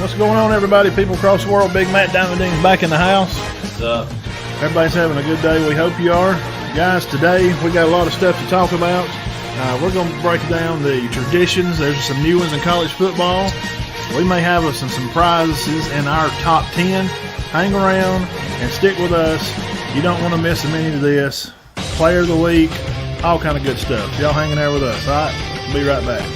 What's going on, everybody? People across the world. Big Matt Diamond Ding's back in the house. What's up? Everybody's having a good day. We hope you are. Guys, today we got a lot of stuff to talk about. We're going to break down the traditions. There's some new ones in college football. We may have some surprises in our top 10. Hang around and stick with us. You don't want to miss a minute of this. Player of the week, all kind of good stuff. Y'all hanging there with us, all right? Be right back.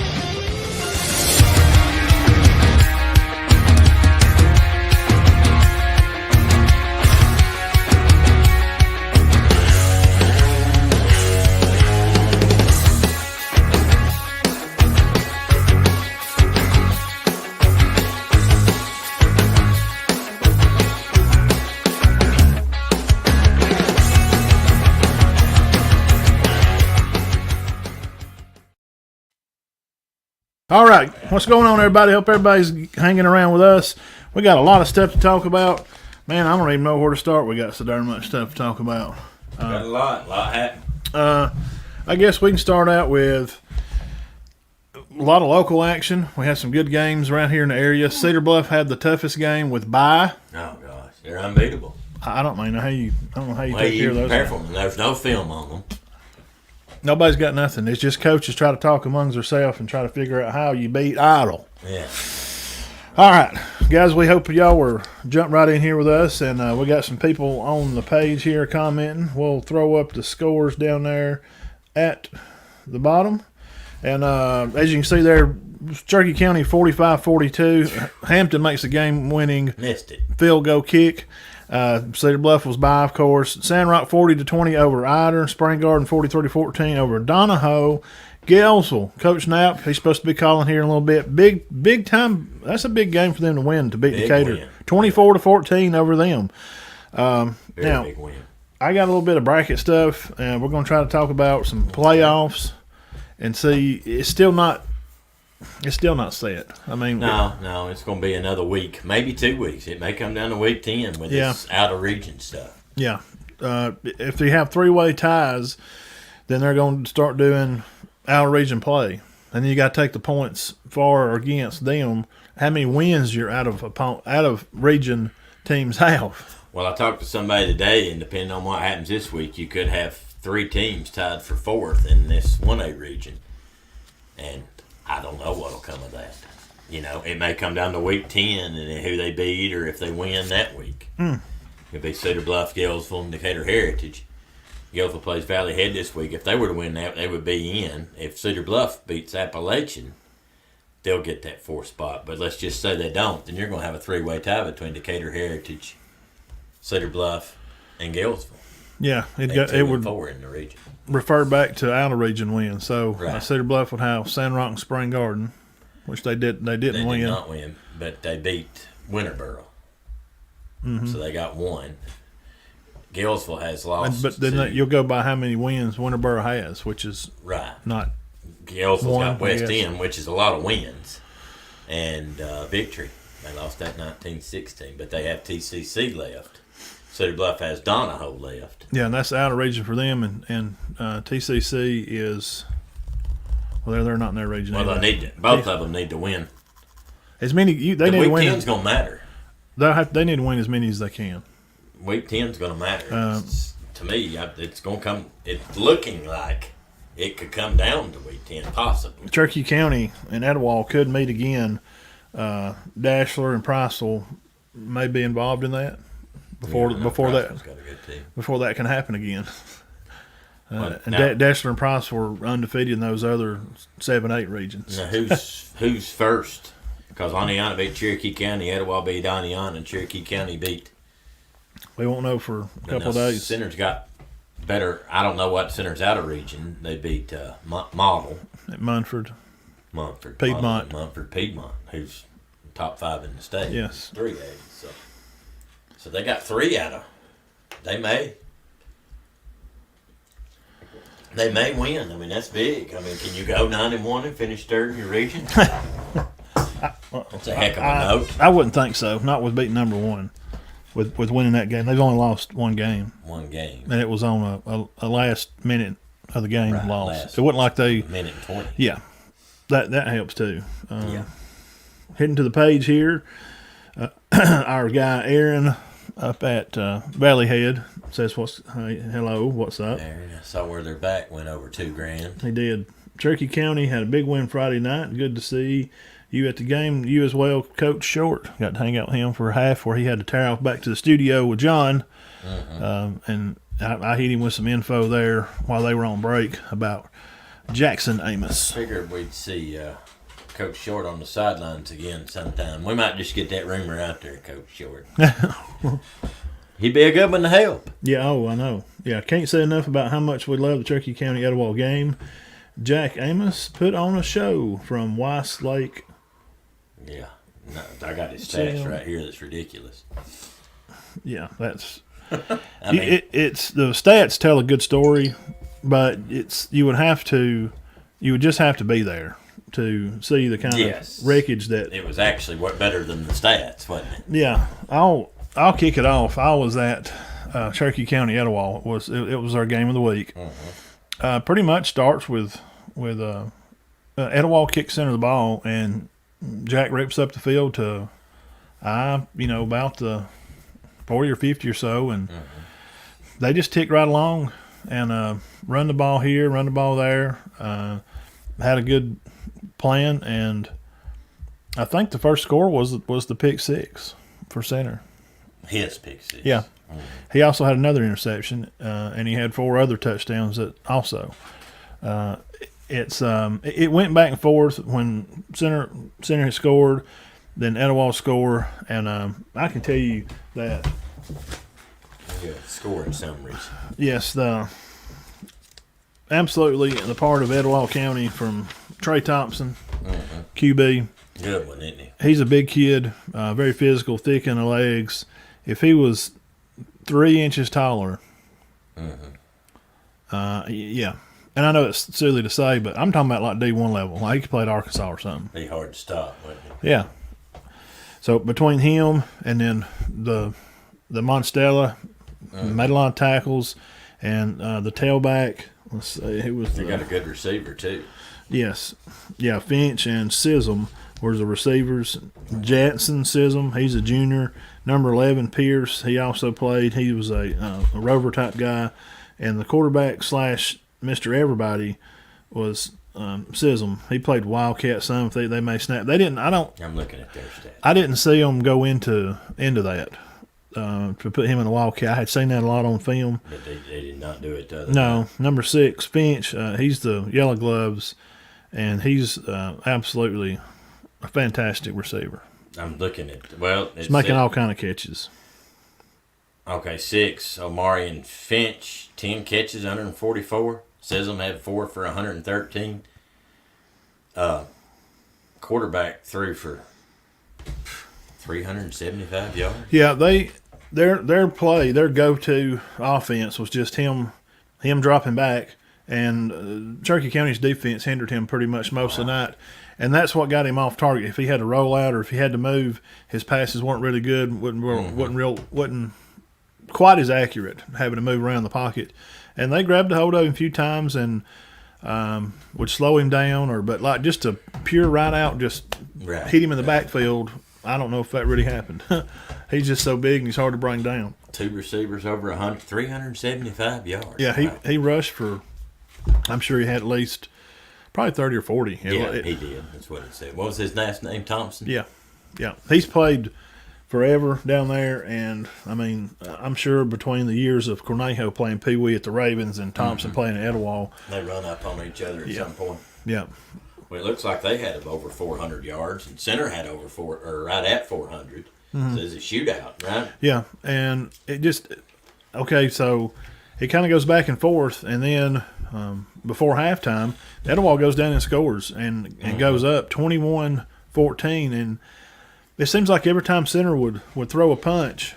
All right, what's going on, everybody? Hope everybody's hanging around with us. We got a lot of stuff to talk about. Man, I don't even know where to start. We got so darn much stuff to talk about. Got a lot happened. I guess we can start out with a lot of local action. We had some good games around here in the area. Cedar Bluff had the toughest game with bye. Oh gosh, they're unbeatable. I don't know how you Well, take care of those. Careful, there's no film on them. Nobody's got nothing. It's just coaches try to talk amongst themselves and try to figure out how you beat Idle. Yeah. All right, guys, we hope y'all were jump right in here with us, and we got some people on the page here commenting. We'll throw up the scores down there at the bottom. And as you can see there, Cherokee County 45-42. Hampton makes the game-winning Missed it. field goal kick. Cedar Bluff was by, of course. Sandrock 40-20 over Ider. Spring Garden 40-14 over Donahoe. Gainesville, Coach Knapp, he's supposed to be calling here in a little bit. Big time. That's a big game for them to win, to beat Big Decatur. win. 24-14 over them. Very Now, big win. I got a little bit of bracket stuff, and we're going to try to talk about some playoffs and see. It's still not set. I mean, No, it's going to be another week, maybe 2 weeks. It may come down to week 10 with this out of region stuff. yeah. If they have three-way ties, then they're going to start doing out-of-region play. And then you got to take the points for or against them. How many wins your out of region teams have? Well, I talked to somebody today, and depending on what happens this week, you could have 3 teams tied for 4th in this 1A region. And I don't know what'll come of that. You know, it may come down to week 10 and who they beat or if they win that week. It'd be Cedar Bluff, Gainesville, and Decatur Heritage. Gainesville plays Valley Head this week. If they were to win that, they would be in. If Cedar Bluff beats Appalachian, they'll get that 4th spot. But let's just say they don't, then you're going to have a 3-way tie between Decatur Heritage, Cedar Bluff, and Gainesville. Yeah, And it 2 would and 4 in the region. refer back to out-of-region wins. So Right. Cedar Bluff would have Sandrock and Spring Garden, which they didn't They did win. not win, but they beat Winterboro. So they got 1. Gainesville has lost. But then to, you'll go by how many wins Winterboro has, which is right. not. Gainesville's One, got West yes. End, which is a lot of wins, and Victory. They lost that 19-16, but they have TCC left. Cedar Bluff has Donahoe left. Yeah, and that's out-of-region for them, and TCC is. Well, they're not in their region. Well, either. both of them need to win. As many they need Week to win. 10's going to matter. They need to win as many as they can. Week 10's going to matter. To me, it's going to come. It's looking like it could come down to week 10, possibly. Cherokee County and Etowah could meet again. Dashler and Priceville may be involved in that before that Price's got a good team. before that can happen again. Well, And now- Dashler and Price were undefeated in those other 7-8 regions. Now, who's first? Because Aniana beat Cherokee County, Etowah beat Aniana, and Cherokee County beat. We won't know for a couple of Now, days. Center's got better. I don't know what Center's out of region. They beat Model, At Munford. Mumford, Piedmont. Mumford, Piedmont, who's top 5 in the state. Yes. 3A. So they got 3 out of. They may win. I mean, that's big. I mean, can you go 9-1 and finish 3rd in your region? That's a heck of a note. I wouldn't think so. Not with beating number 1. With winning that game. They've only lost one game. One game. And it was on a last minute of the game Right, loss. last It wasn't like they. minute and 20. Yeah. That helps too. Yeah. Heading to the page here. Our guy Aaron up at Valleyhead says, hello, what's up? There, I saw where their back went over $2,000. He did. Cherokee County had a big win Friday night. Good to see you at the game. You as well, Coach Short. Got to hang out with him for a half where he had to tear off back to the studio with John. And I hit him with some info there while they were on break about Jackson Amos. Figured we'd see Coach Short on the sidelines again sometime. We might just get that rumor out there, Coach Short. He'd be a good one to help. Yeah, I know. Yeah, can't say enough about how much we love the Cherokee County Etowah game. Jack Amos put on a show from Weiss Lake. Yeah. No, I got his stats right here. That's ridiculous. Yeah, that's. I mean, it's the stats tell a good story, but you would just have to be there to see the kind of wreckage that it was actually better than the stats, wasn't it? Yeah, I'll kick it off. I was at Cherokee County Etowah. It was our game of the week. Pretty much starts with Etowah kicks center the ball, and Jack rips up the field to about the 40 or 50 or so, and they just tick right along and run the ball here, run the ball there. Had a good plan, and I think the first score was the pick six for center. His pick six. Yeah. He also had another interception, and he had 4 other touchdowns that also. It went back and forth when center had scored, then Etowah score, and I can tell you that. Yeah, scoring summaries. Yes, absolutely the part of Etowah County from Trey Thompson, QB. Good one, isn't he? He's a big kid, very physical, thick in the legs. If he was 3 inches taller, yeah. And I know it's silly to say, but I'm talking about like D1 level. Like he could play at Arkansas or something. Be hard to stop, wouldn't it? Yeah. So between him and then the Monstella, made a lot of tackles, and the tailback. Let's see, who was they got a good receiver too. Yes, yeah. Finch and Sism were the receivers. Jansen Sism, he's a junior. Number 11, Pierce, he also played. He was a rover type guy, and the quarterback / Mr. Everybody was Sism. He played Wildcat some. They may snap. They didn't. I'm looking at their stats. I didn't see them go into that to put him in the Wildcat. I had seen that a lot on film. But they did not do it. No, number 6, Finch. He's the yellow gloves, and he's absolutely a fantastic receiver. I'm looking at he's making all kind of catches. Okay, 6, Omarion Finch, 10 catches, 144. Sism had 4 for 113. Quarterback threw for 375 yards. Yeah, their play, their go-to offense was just him dropping back, and Cherokee County's defense hindered him pretty much most of the night. And that's what got him off target. If he had to roll out or if he had to move, his passes weren't really good. wasn't quite as accurate, having to move around the pocket. And they grabbed a hold of him a few times and would slow him down, but like just a pure right out, just hit him in the backfield. I don't know if that really happened. He's just so big and he's hard to bring down. 2 receivers over 375 yards. Yeah, he rushed for. I'm sure he had at least. Probably 30 or 40. Yeah, he did. That's what it said. What was his last name? Thompson? Yeah. He's played forever down there, and, I mean, I'm sure between the years of Cornejo playing Pee Wee at the Ravens and Thompson playing at Etowah. They run up on each other at some point. Yeah. Well, it looks like they had over 400 yards, and Center had right at 400. So it's a shootout, right? Yeah, and it just – okay, so it kind of goes back and forth, and then before halftime, Etowah goes down and scores and goes up 21-14, and it seems like every time Center would throw a punch,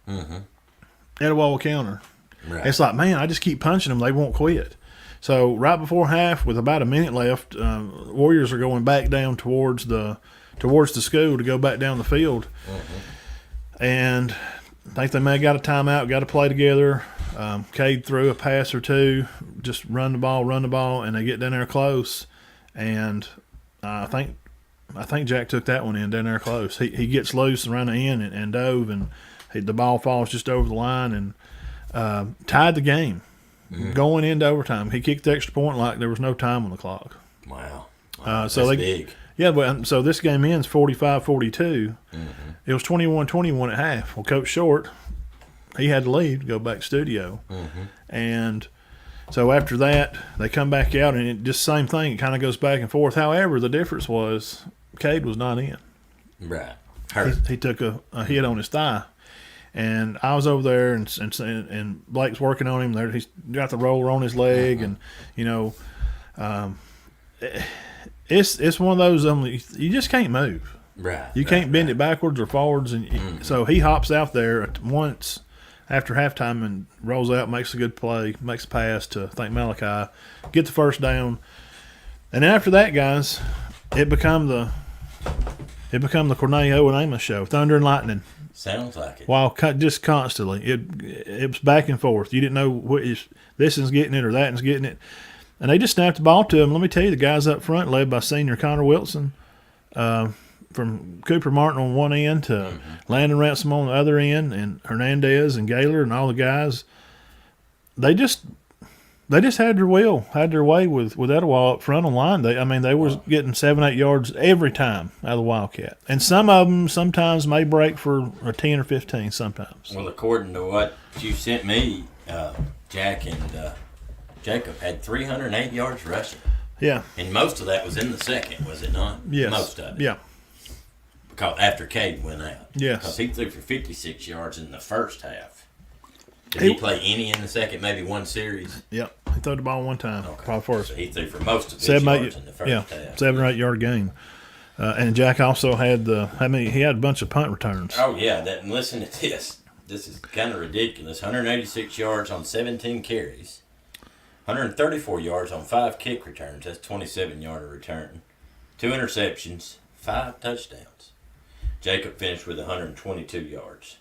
Etowah will counter. Right. It's like, man, I just keep punching them. They won't quit. So right before half, with about a minute left, Warriors are going back down towards the school to go back down the field. And I think they may have got a timeout, got to play together. Cade threw a pass or two, just run the ball, and they get down there close. And I think I think Jack took that one in down there close. He gets loose around the end and dove, and the ball falls just over the line and tied the game. Going into overtime. He kicked the extra point like there was no time on the clock. Wow. So That's big. Yeah, but so this game ends 45-42. It was 21-21 at half. Well, Coach Short, he had to leave to go back to studio. And so after that, they come back out, and it just same thing. It kind of goes back and forth. However, the difference was Cade was not in. Right. Hurt. He took a hit on his thigh. And I was over there, and Blake's working on him. There, he's got the roller on his leg, and it's one of those you just can't move. Right. You can't bend it backwards or forwards, and so he hops out there once after halftime and rolls out, makes a good play, makes a pass to I think Malachi, get the first down, and after that, guys, it become the Corneo and Amos show, thunder and lightning. Sounds like it. While just constantly, it was back and forth. You didn't know which this one's getting it or that one's getting it, and they just snapped the ball to him. Let me tell you, the guys up front, led by senior Connor Wilson, from Cooper Martin on one end to Landon Ransom on the other end, and Hernandez and Gaylor and all the guys, they just had their way with Etowah up front on line. They was getting 7-8 yards every time out of the Wildcat, and some of them sometimes may break for a 10 or 15 sometimes. Well, according to what you sent me, Jack and Jacob had 308 yards rushing. Yeah, and most of that was in the second, was it not? Yes. Most of it. Yeah. Because after Cade went out. Yes. Because he threw for 56 yards in the first half. Did he play any in the second? Maybe one series? Yep. He threw the ball one time. Okay. Probably first. So he threw for most of his yards in the first half. 7 or 8 yard gain. And Jack also had he had a bunch of punt returns. Oh, yeah. And listen to this. This is kind of ridiculous. 186 yards on 17 carries. 134 yards on 5 kick returns. That's 27-yard return. 2 interceptions, 5 touchdowns. Jacob finished with 122 yards.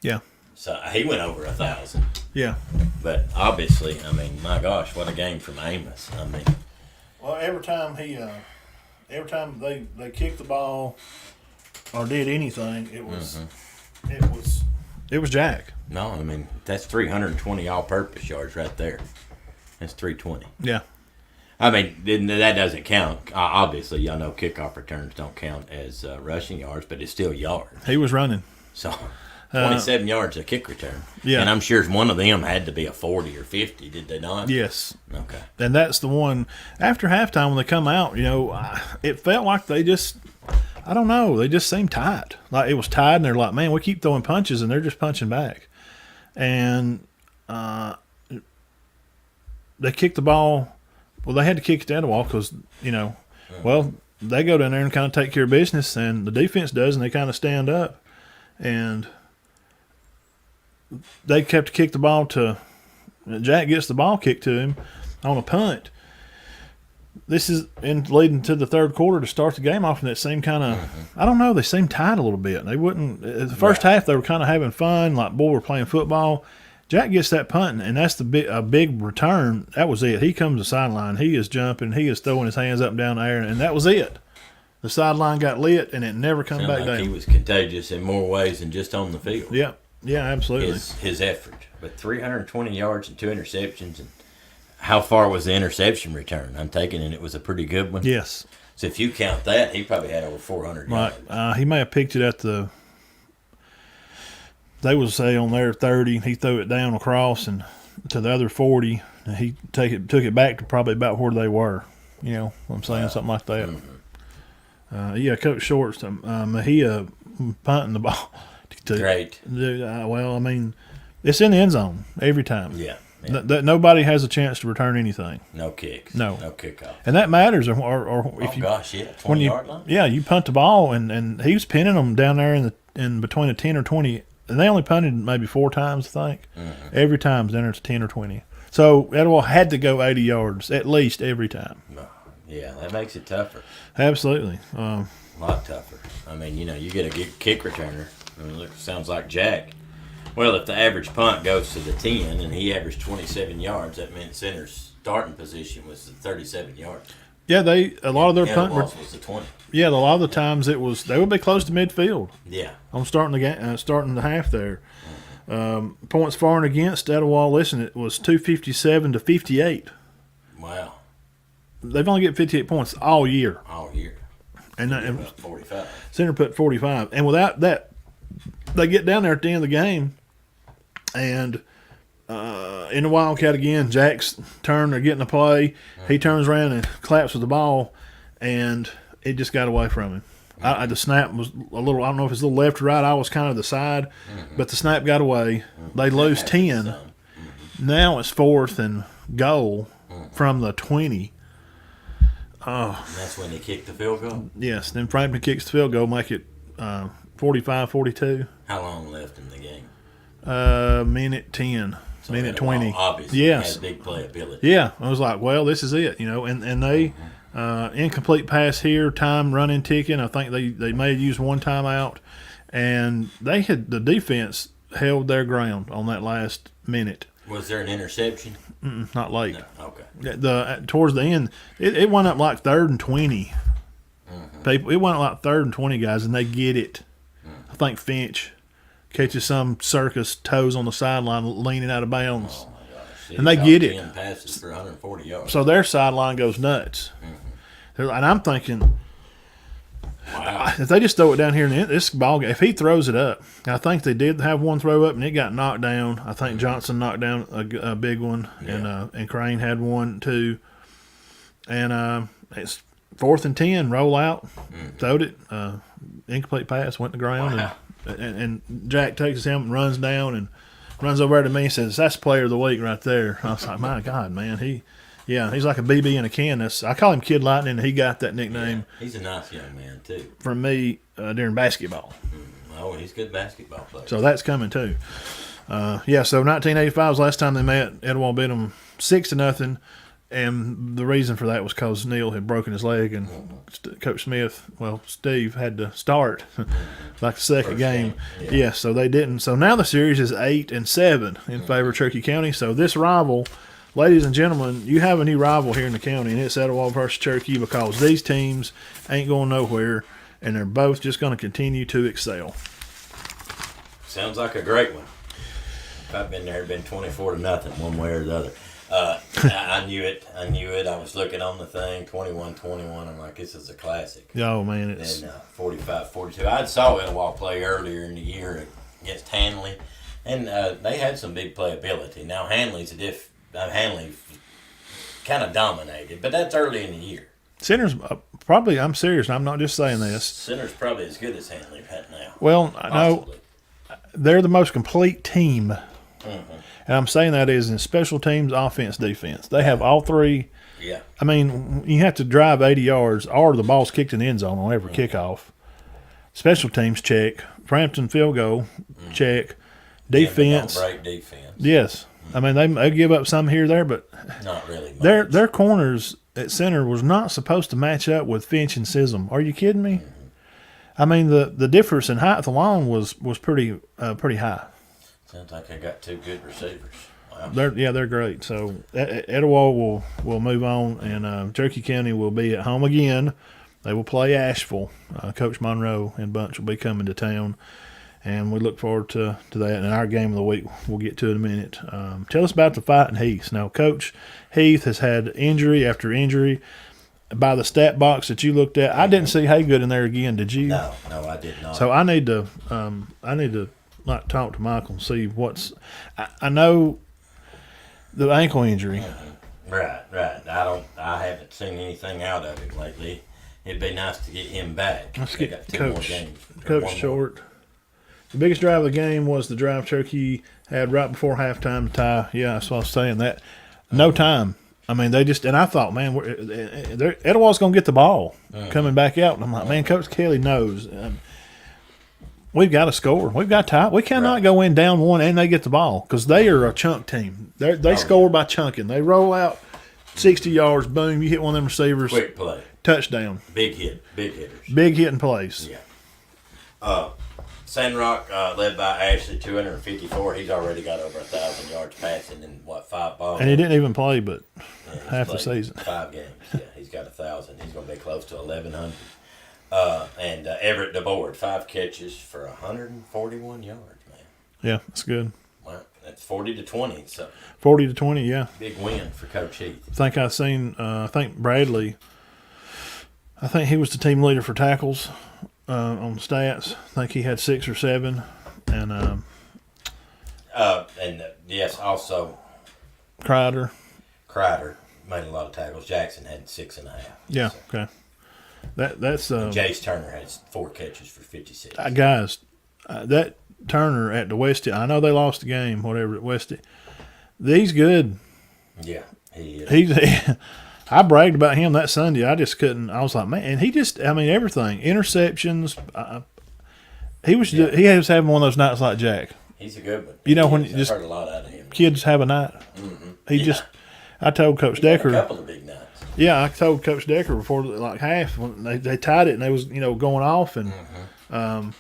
Yeah. So he went over 1,000. Yeah. But obviously, my gosh, what a game from Amos. Well, every time they kicked the ball or did anything, it was Jack. No, that's 320 all-purpose yards right there. That's 320. Yeah. That doesn't count. Obviously, y'all know kickoff returns don't count as rushing yards, but it's still yards. He was running. So, 27 yards a kick return. Yeah. And I'm sure one of them had to be a 40 or 50, did they not? Yes. Okay. And that's the one. After halftime, when they come out, it felt like they just, I don't know, they just seemed tight. Like it was tight, and they're like, man, we keep throwing punches, and they're just punching back. And they kicked the ball. Well, they had to kick it to Etowah because, they go down there and kind of take care of business, and the defense does, and they kind of stand up. And they kept to kick the ball to – Jack gets the ball kicked to him on a punt. This is leading to the third quarter to start the game off, and that seemed kind of I don't know, they seemed tight a little bit. They wouldn't – the first half they were kind of having fun, like, boy, we're playing football. Jack gets that punt, and that's a big return. That was it. He comes to the sideline. He is jumping. He is throwing his hands up and down the air, and that was it. The sideline got lit, and it never come back down. He was contagious in more ways than just on the field. Yeah, absolutely. His effort. But 320 yards and 2 interceptions. And how far was the interception return? I'm taking it was a pretty good one. Yes. So if you count that, he probably had over 400 yards. He may have picked it at the – they would say on their 30, he threw it down across and to the other 40, and he took it back to probably about where they were. You know what I'm saying? Something like that. Coach Short's Mejia punting the ball. Great. It's in the end zone every time. Yeah. Nobody has a chance to return anything. No kicks. No kickoff. And that matters. Or if 20-yard line? Yeah, you punt the ball, and he was pinning them down there in between the 10 or 20. And they only punted maybe 4 times, I think. Every time down there it's 10 or 20. So Etowah had to go 80 yards at least every time. Yeah, that makes it tougher. Absolutely. A lot tougher. You get a kick returner. Sounds like Jack. Well, if the average punt goes to the 10 and he averaged 27 yards, that meant center's starting position was 37 yards. Yeah, a lot of their punt. Etowah's was the 20. Yeah, a lot of the times they would be close to midfield. Yeah. I'm starting the game, starting the half there. Points for and against Etowah. Listen, it was 257 to 58. Wow. They've only get 58 points all year. All year. And, About 45. Center put 45. And without that, they get down there at the end of the game, and in the Wildcat again, Jack's turn, they're getting a play. He turns around and claps with the ball, and it just got away from him. The snap was a little, I don't know if it's a little left or right. I was kind of the side, but the snap got away. They lose 10. Now it's 4th and goal from the 20. And that's when they kicked the field goal? Yes, then Frampton kicks the field goal, make it 45-42. How long left in the game? Minute 10, So minute Etowah 20. obviously Yes. had big playability. Yeah, I was like, well, this is it, and they incomplete pass here, time running ticking. I think they may have used one timeout, and the defense held their ground on that last minute. Was there an interception? Not late. No. Okay. Towards the end, it went up like 3rd and 20. People, it went up like 3rd and 20, guys, and they get it. I think Finch catches some circus toes on the sideline leaning out of bounds. Oh, my gosh. And they get it. 10 passes for 140 yards. So their sideline goes nuts. And I'm thinking, Wow. if they just throw it down here in this ball game, if he throws it up, I think they did have one throw up and it got knocked down. I think Johnson knocked down a big one, and Crane had one too. And it's 4th and 10, roll out, throwed it, incomplete pass, went to the ground, Wow. and Jack takes his helmet and runs down and runs over to me and says, "That's player of the week right there." I was like, "My God, man, he's like a BB in a can." I call him Kid Lightning. He got that nickname He's a nice young man, too. from me during basketball. Oh, he's a good basketball player. So that's coming too. So 1985 was the last time they met. Etowah beat them 6-0, and the reason for that was because Neil had broken his leg, and Coach Smith, Steve had to start like the second First game. game, Yeah, so they didn't. So now the series is 8-7 in favor of Cherokee County. So this rival, ladies and gentlemen, you have a new rival here in the county, and it's Etowah versus Cherokee, because these teams ain't going nowhere, and they're both just going to continue to excel. Sounds like a great one. If I'd been there, it'd been 24-0, one way or the other. I knew it. I was looking on the thing, 21-21. I'm like, this is a classic. Oh, man, it's... And 45-42. I saw Etowah play earlier in the year against Hanley, and they had some big playability. Now Hanley's Hanley kind of dominated, but that's early in the year. Center's probably, I'm serious, and I'm not just saying this. Center's probably as good as Hanley right now. Well, I know Possibly. they're the most complete team. And I'm saying that is in special teams, offense, defense. They have all three. Yeah. I mean, you have to drive 80 yards or the ball's kicked in the end zone on every kickoff. Special teams, check. Frampton field goal, check. Defense. Don't break defense. Yes. I mean, they give up some here or there, but Not really much. their corners at center was not supposed to match up with Finch and Sism. Are you kidding me? I mean, the difference in height alone was pretty high. Sounds like I got two good receivers. Wow. They're great. So Etowah will move on, and Cherokee County will be at home again. They will play Asheville. Coach Monroe and Bunch will be coming to town, and we look forward to that. And our game of the week, we'll get to in a minute. Tell us about the Fighting Heath. Now, Coach Heath has had injury after injury. By the stat box that you looked at, I didn't see Haygood in there again. Did you? No, I did not. So I need to like talk to Michael and see what's. I know the ankle injury. Right. I haven't seen anything out of him lately. It'd be nice to get him back. Let's They get got two more Coach games. Coach Short. The biggest drive of the game was the drive Cherokee had right before halftime to tie. Yeah, that's what I was saying. That no time. I mean, they just, and I thought, man, Etowah's going to get the ball coming back out. And I'm like, man, Coach Kelly knows. We've got to score. We've got time. We cannot go in down one and they get the ball, because they are a chunk team. They score by chunking. They roll out 60 yards, boom, you hit one of them receivers. Quick play. Touchdown. Big hitters. Big hitting plays. Yeah. Sandrock led by Ashley, 254. He's already got over 1,000 yards passing in 5 balls. And he didn't even play but He's half the played season. 5 games. Yeah, he's he's got 1,000. He's going to be close to 1,100. And Everett DeBoard, 5 catches for 141 yards, man. Yeah, that's good. Well, that's 40-20. So 40-20, yeah. big win for Coach Heath. I think Bradley, I think he was the team leader for tackles on the stats. I think he had 6 or 7. And yes, also Crider. made a lot of tackles. Jackson had 6.5. Yeah, So. okay. That's Jace Turner had 4 catches for 56. guys, that Turner at the West, I know they lost the game, whatever, at West. He's good. Yeah, I bragged about him that Sunday. I just couldn't. I was like, man, and he just, everything, interceptions. He was having one of those nights like Jack. He's a good one. I've heard a lot out of him. Kids have a night. Mm-hmm. I told Coach Decker. A couple of big nights. Yeah, I told Coach Decker before like half when they tied it and they was going off and I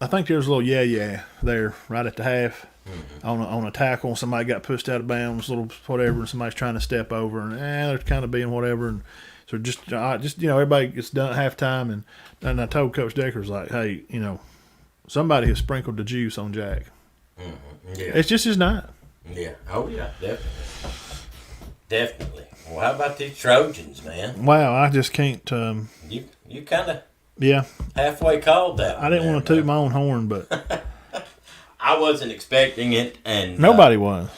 think there was a little yeah there right at the half on a tackle. Somebody got pushed out of bounds, little whatever, and somebody's trying to step over and they're kind of being whatever and so just everybody gets done at halftime and I told Coach Decker was like, hey, somebody has sprinkled the juice on Jack. Mm-hmm. Yeah, it's just his night. Yeah. Oh yeah, definitely. Well, how about these Trojans, man? Wow, I just can't. You kind of halfway called that. I didn't want to toot my own horn, but I wasn't expecting it, and nobody was.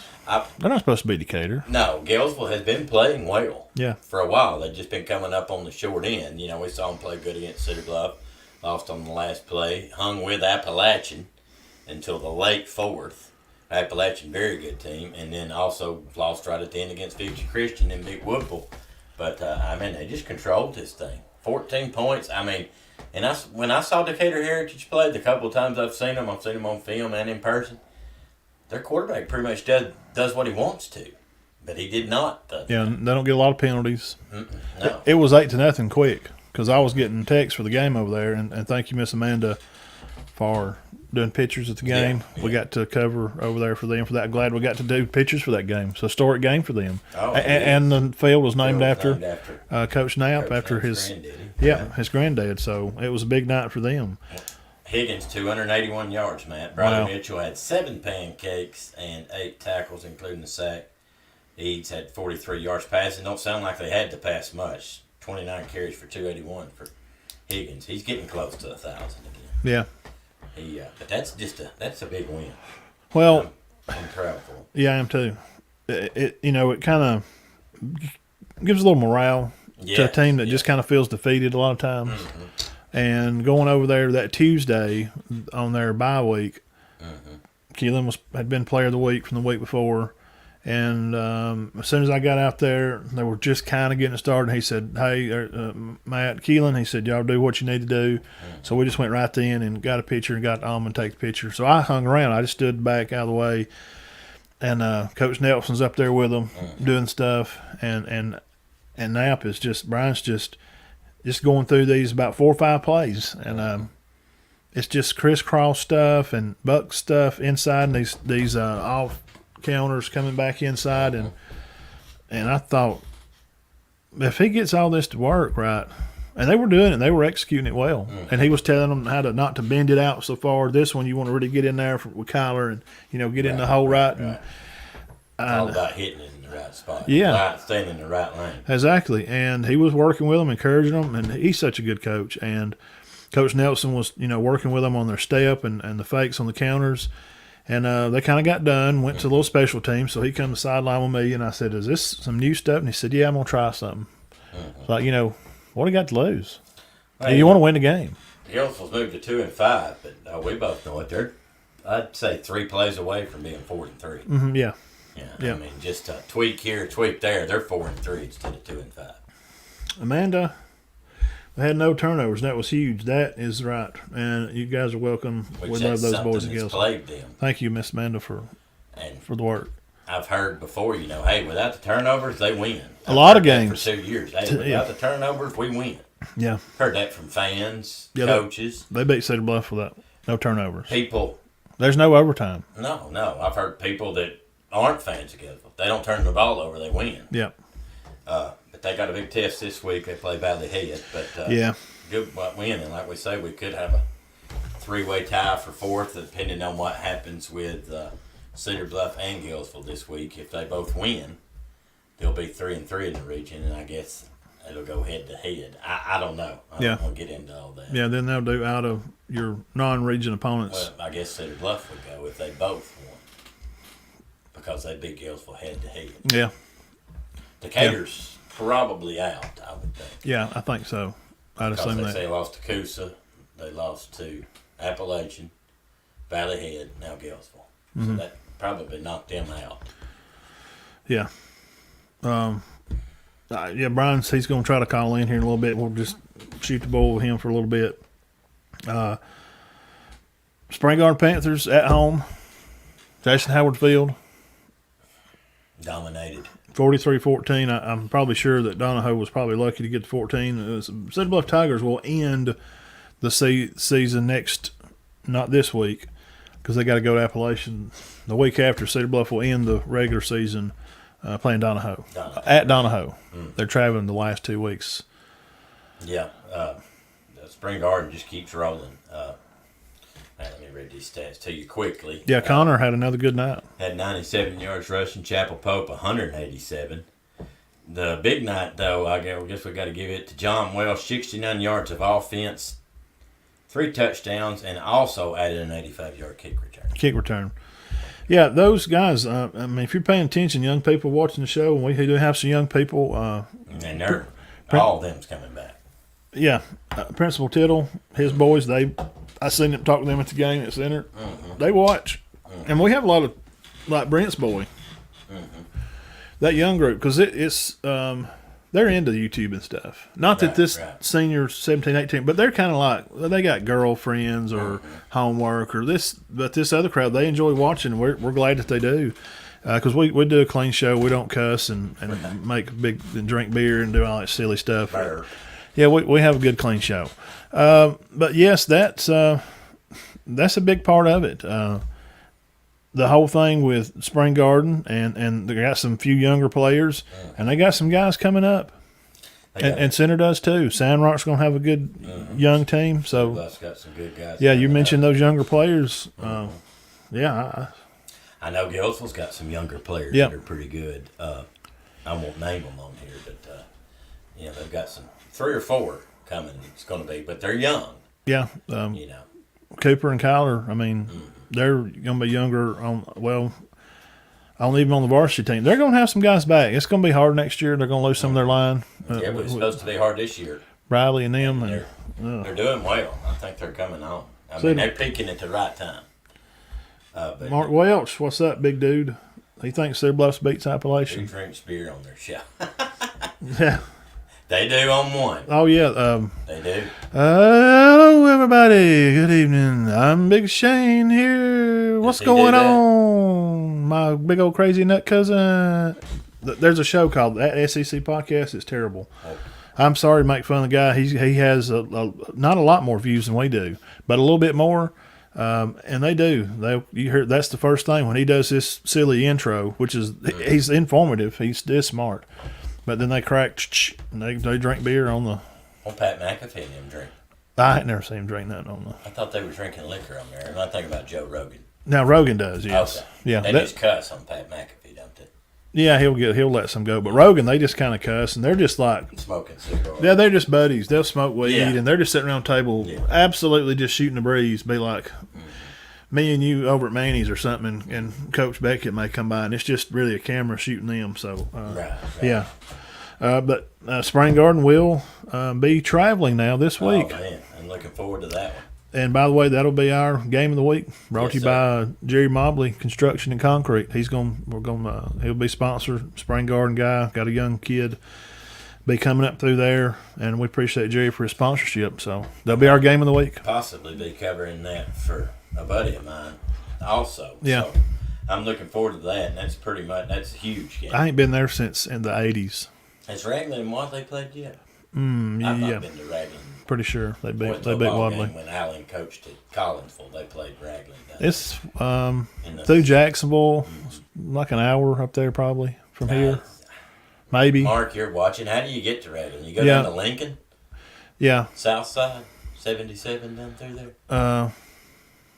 They're not supposed to be Decatur. No, Galesville has been playing well. Yeah, for a while. They've just been coming up on the short end. We saw them play good against Cedar Bluff, lost on the last play, hung with Appalachian until the late fourth. Appalachian, very good team, and then also lost right at the end against Future Christian in Big Whipple. But, they just controlled this thing. 14 points. When I saw Decatur Heritage play, the couple of times I've seen them on film and in person, their quarterback pretty much does what he wants to. But he did not. Yeah, they don't get a lot of penalties. No. It was 8-0 quick because I was getting texts for the game over there, and thank you, Miss Amanda, for doing pictures at the game. Yeah. We got to cover over there for them for that. Glad we got to do pictures for that game. It's a historic game for them. Oh, and the field was named after Coach Knapp, after his his granddad. So it was a big night for them. Higgins, 281 yards, Matt. Brother Mitchell had 7 pancakes and 8 tackles, including the sack. Eads had 43 yards passing. Don't sound like they had to pass much. 29 carries for 281 for Higgins. He's getting close to 1,000 again. Yeah. But that's a big win. Well, I'm proud for him. Yeah, I am too. It kind of gives a little morale to a team that just kind of feels defeated a lot of times. Mm-hmm. And going over there that Tuesday on their bye week, Keelan had been player of the week from the week before. And as soon as I got out there, they were just kind of getting started. He said, hey, Matt Keelan, he said, y'all do what you need to do. So we just went right in and got a picture and got Almond to take the picture. So I hung around. I just stood back out of the way. And Coach Nelson's up there with them doing stuff. And Knapp is Brian's just going through these about 4 or 5 plays. And it's just crisscross stuff and buck stuff inside and these off counters coming back inside, and I thought if he gets all this to work right, and they were doing it, they were executing it well, and he was telling them how to not to bend it out so far. This one you want to really get in there with Kyler and get in the hole right. And all about hitting it in the right spot, staying in the right lane. Exactly, and he was working with them, encouraging them, and he's such a good coach. And Coach Nelson was working with them on their step and the fakes on the counters. And they kind of got done, went to a little special team. So he come to the sideline with me, and I said, is this some new stuff? And he said, yeah, I'm going to try something. Like, what do you got to lose? Hey, you want to win the game. Hillsville's moved to 2-5, but we both know it. They're, I'd say, 3 plays away from being 4-3. Mm-hmm, yeah. I mean, just a tweak here, tweak there. They're 4-3 instead of 2-5. Amanda, we had no turnovers. That was huge. That is right. And you guys are welcome. We love those boys and girls. Thank you, Miss Amanda, for the work. I've heard before, hey, without the turnovers, they win. A lot of games. For 2 years. Hey, without the turnovers, we win. Yeah. Heard that from fans, coaches. They beat Cedar Bluff without no turnovers. People. There's no overtime. No. I've heard people that aren't fans of Galesville. They don't turn the ball over, they win. Yeah. But But they got a big test this week. They play Valley Head. But Yeah. good win. And like we say, we could have a three-way tie for fourth, depending on what happens with Cedar Bluff and Gillsville this week. If they both win, they'll be 3-3 in the region, and I guess it'll go head to head. I don't know. I don't want to get into all that. Yeah, then they'll do out of your non-region opponents. Well, I guess Cedar Bluff would go if they both won, because they beat Gillsville head to head. Yeah. Decatur's probably out, I would think. Yeah, I think so. I'd assume Because that. they lost to Coosa, they lost to Appalachian, Valley Head, now Gillsville. So that probably knocked them out. Yeah. Yeah, Brian's he's going to try to call in here in a little bit. We'll just shoot the ball with him for a little bit. Spring Garden Panthers at home. Jason Howard Field, Dominated. 43-14. I'm probably sure that Donahoe was probably lucky to get to 14. Cedar Bluff Tigers will end the season not this week, because they got to go to Appalachian. The week after, Cedar Bluff will end the regular season playing Donahoe. At Donahoe. They're traveling the last 2 weeks. Yeah. The Spring Garden just keeps rolling. Let me read these stats to you quickly. Yeah, Connor had another good night. Had 97 yards rushing. Chapel Pope 187. The big night, though, I guess we got to give it to John Welsh. 69 yards of offense, 3 touchdowns, and also added an 85-yard kick return. Yeah, those guys, I mean, if you're paying attention, young people watching the show, and we do have some young people. And all of them's coming back. Yeah, Principal Tittle, his boys, I seen them talk to them at the game at Center. They watch. And we have a lot of, like Brent's boy, that young group, because it's they're into YouTube and stuff. Not that this senior 17, 18, but they're kind of like, they got girlfriends or homework or this, but this other crowd, they enjoy watching. We're glad that they do. Because we do a clean show. We don't cuss and and drink beer and do all that silly stuff. Yeah, we have a good clean show. But yes, that's a big part of it. The whole thing with Spring Garden, and they got some few younger players, and they got some guys coming up. And Center does too. Sandrock's going to have a good young team. So Bluff's got some good guys. Yeah, you mentioned those younger players. I know Gillsville's got some younger players that are pretty good. I won't name them on here, but they've got some 3 or 4 coming. It's going to be, but they're young. Yeah, Cooper and Kyler. I mean, they're going to be younger even on the varsity team. They're going to have some guys back. It's going to be hard next year. They're going to lose some of their line. But it's supposed to be hard this year. Riley and them. They're doing well. I think they're coming on. I mean, they're peaking at the right time. Mark Welch, what's up, big dude? He thinks Cedar Bluffs beats Appalachian. Who drinks beer on their show? Yeah. They do on one. Oh, yeah. They do. Hello, everybody. Good evening. I'm Big Shane here. What's going on? My big old crazy nut cousin. There's a show called That SEC Podcast. It's terrible. Oh. I'm sorry to make fun of the guy. He has not a lot more views than we do, but a little bit more. And they do. You heard that's the first thing when he does this silly intro, which is he's informative. He's this smart. But then they crack and they drink beer on the. Well, Pat McAfee and them drink. I ain't never seen him drink nothing on the. I thought they were drinking liquor on there. And I think about Joe Rogan. Now Rogan does, yes. Okay. Yeah, they just cuss on Pat McAfee, don't they? Yeah, he'll let some go. But Rogan, they just kind of cuss, and they're just like smoking cigars. Yeah, they're just buddies. They'll smoke weed, and they're just sitting around the table, absolutely just shooting the breeze. Be like. Me and you over at Manny's or something, and Coach Beckett may come by, and it's just really a camera shooting them. So, yeah. But Spring Garden will be traveling now this week. Oh, man. I'm looking forward to that one. And by the way, that'll be our game of the week, brought to you by Jerry Mobley Construction and Concrete. He'll be sponsor, Spring Garden guy, got a young kid, be coming up through there, and we appreciate Jerry for his sponsorship. So that'll be our game of the week. Possibly be covering that for a buddy of mine also. Yeah. So I'm looking forward to that, and that's a huge game. I ain't been there since in the 80s. Has Raglan and Wadley played yet? Yeah. I've not been to Raglan. Pretty sure they beat Wadley. Wadley. When Allen coached at Collinsville, they played Raglan. It's through Jacksonville, like an hour up there probably from here. maybe. Mark, you're watching. How do you get to Ragland? You go Yeah. down to Lincoln, Yeah. South Side, 77 down through there.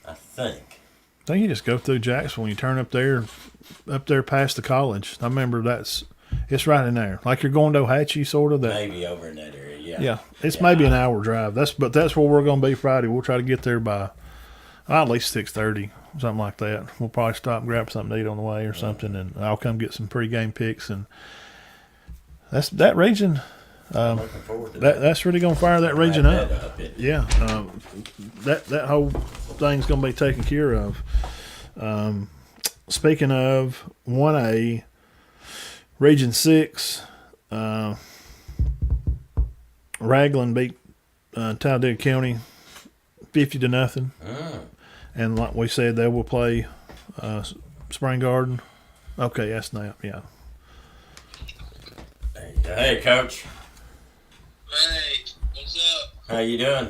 I think. I think you just go through Jacksonville when you turn up there past the college. I remember it's right in there. Like you're going to Ohatchee, sort of. That. Maybe over in that area. Yeah. Yeah, it's maybe an hour drive. That's where we're going to be Friday. We'll try to get there by at least 6:30, something like that. We'll probably stop and grab something to eat on the way or something, and I'll come get some pregame picks. And that region. I'm looking forward to that. That's really going to fire that region Wrap up. that up, isn't it? Yeah, that whole thing's going to be taken care of. Speaking of 1A, Region 6, Ragland beat Talladega County 50-0. And like we said, they will play Spring Garden. Okay, that's Snap, yeah. There you go. Hey, Coach. Hey, what's up? How you doing?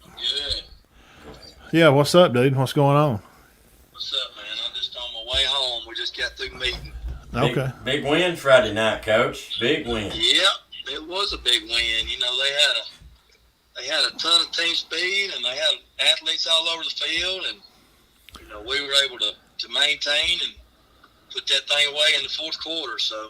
I'm good. Yeah, what's up, dude? What's going on? What's up, man? I'm just on my way home. We just got through meeting. Okay. Big win Friday night, Coach. Big win. Yep, it was a big win. You know, they had a ton of team speed, and they had athletes all over the field, and you know we were able to maintain and put that thing away in the fourth quarter. So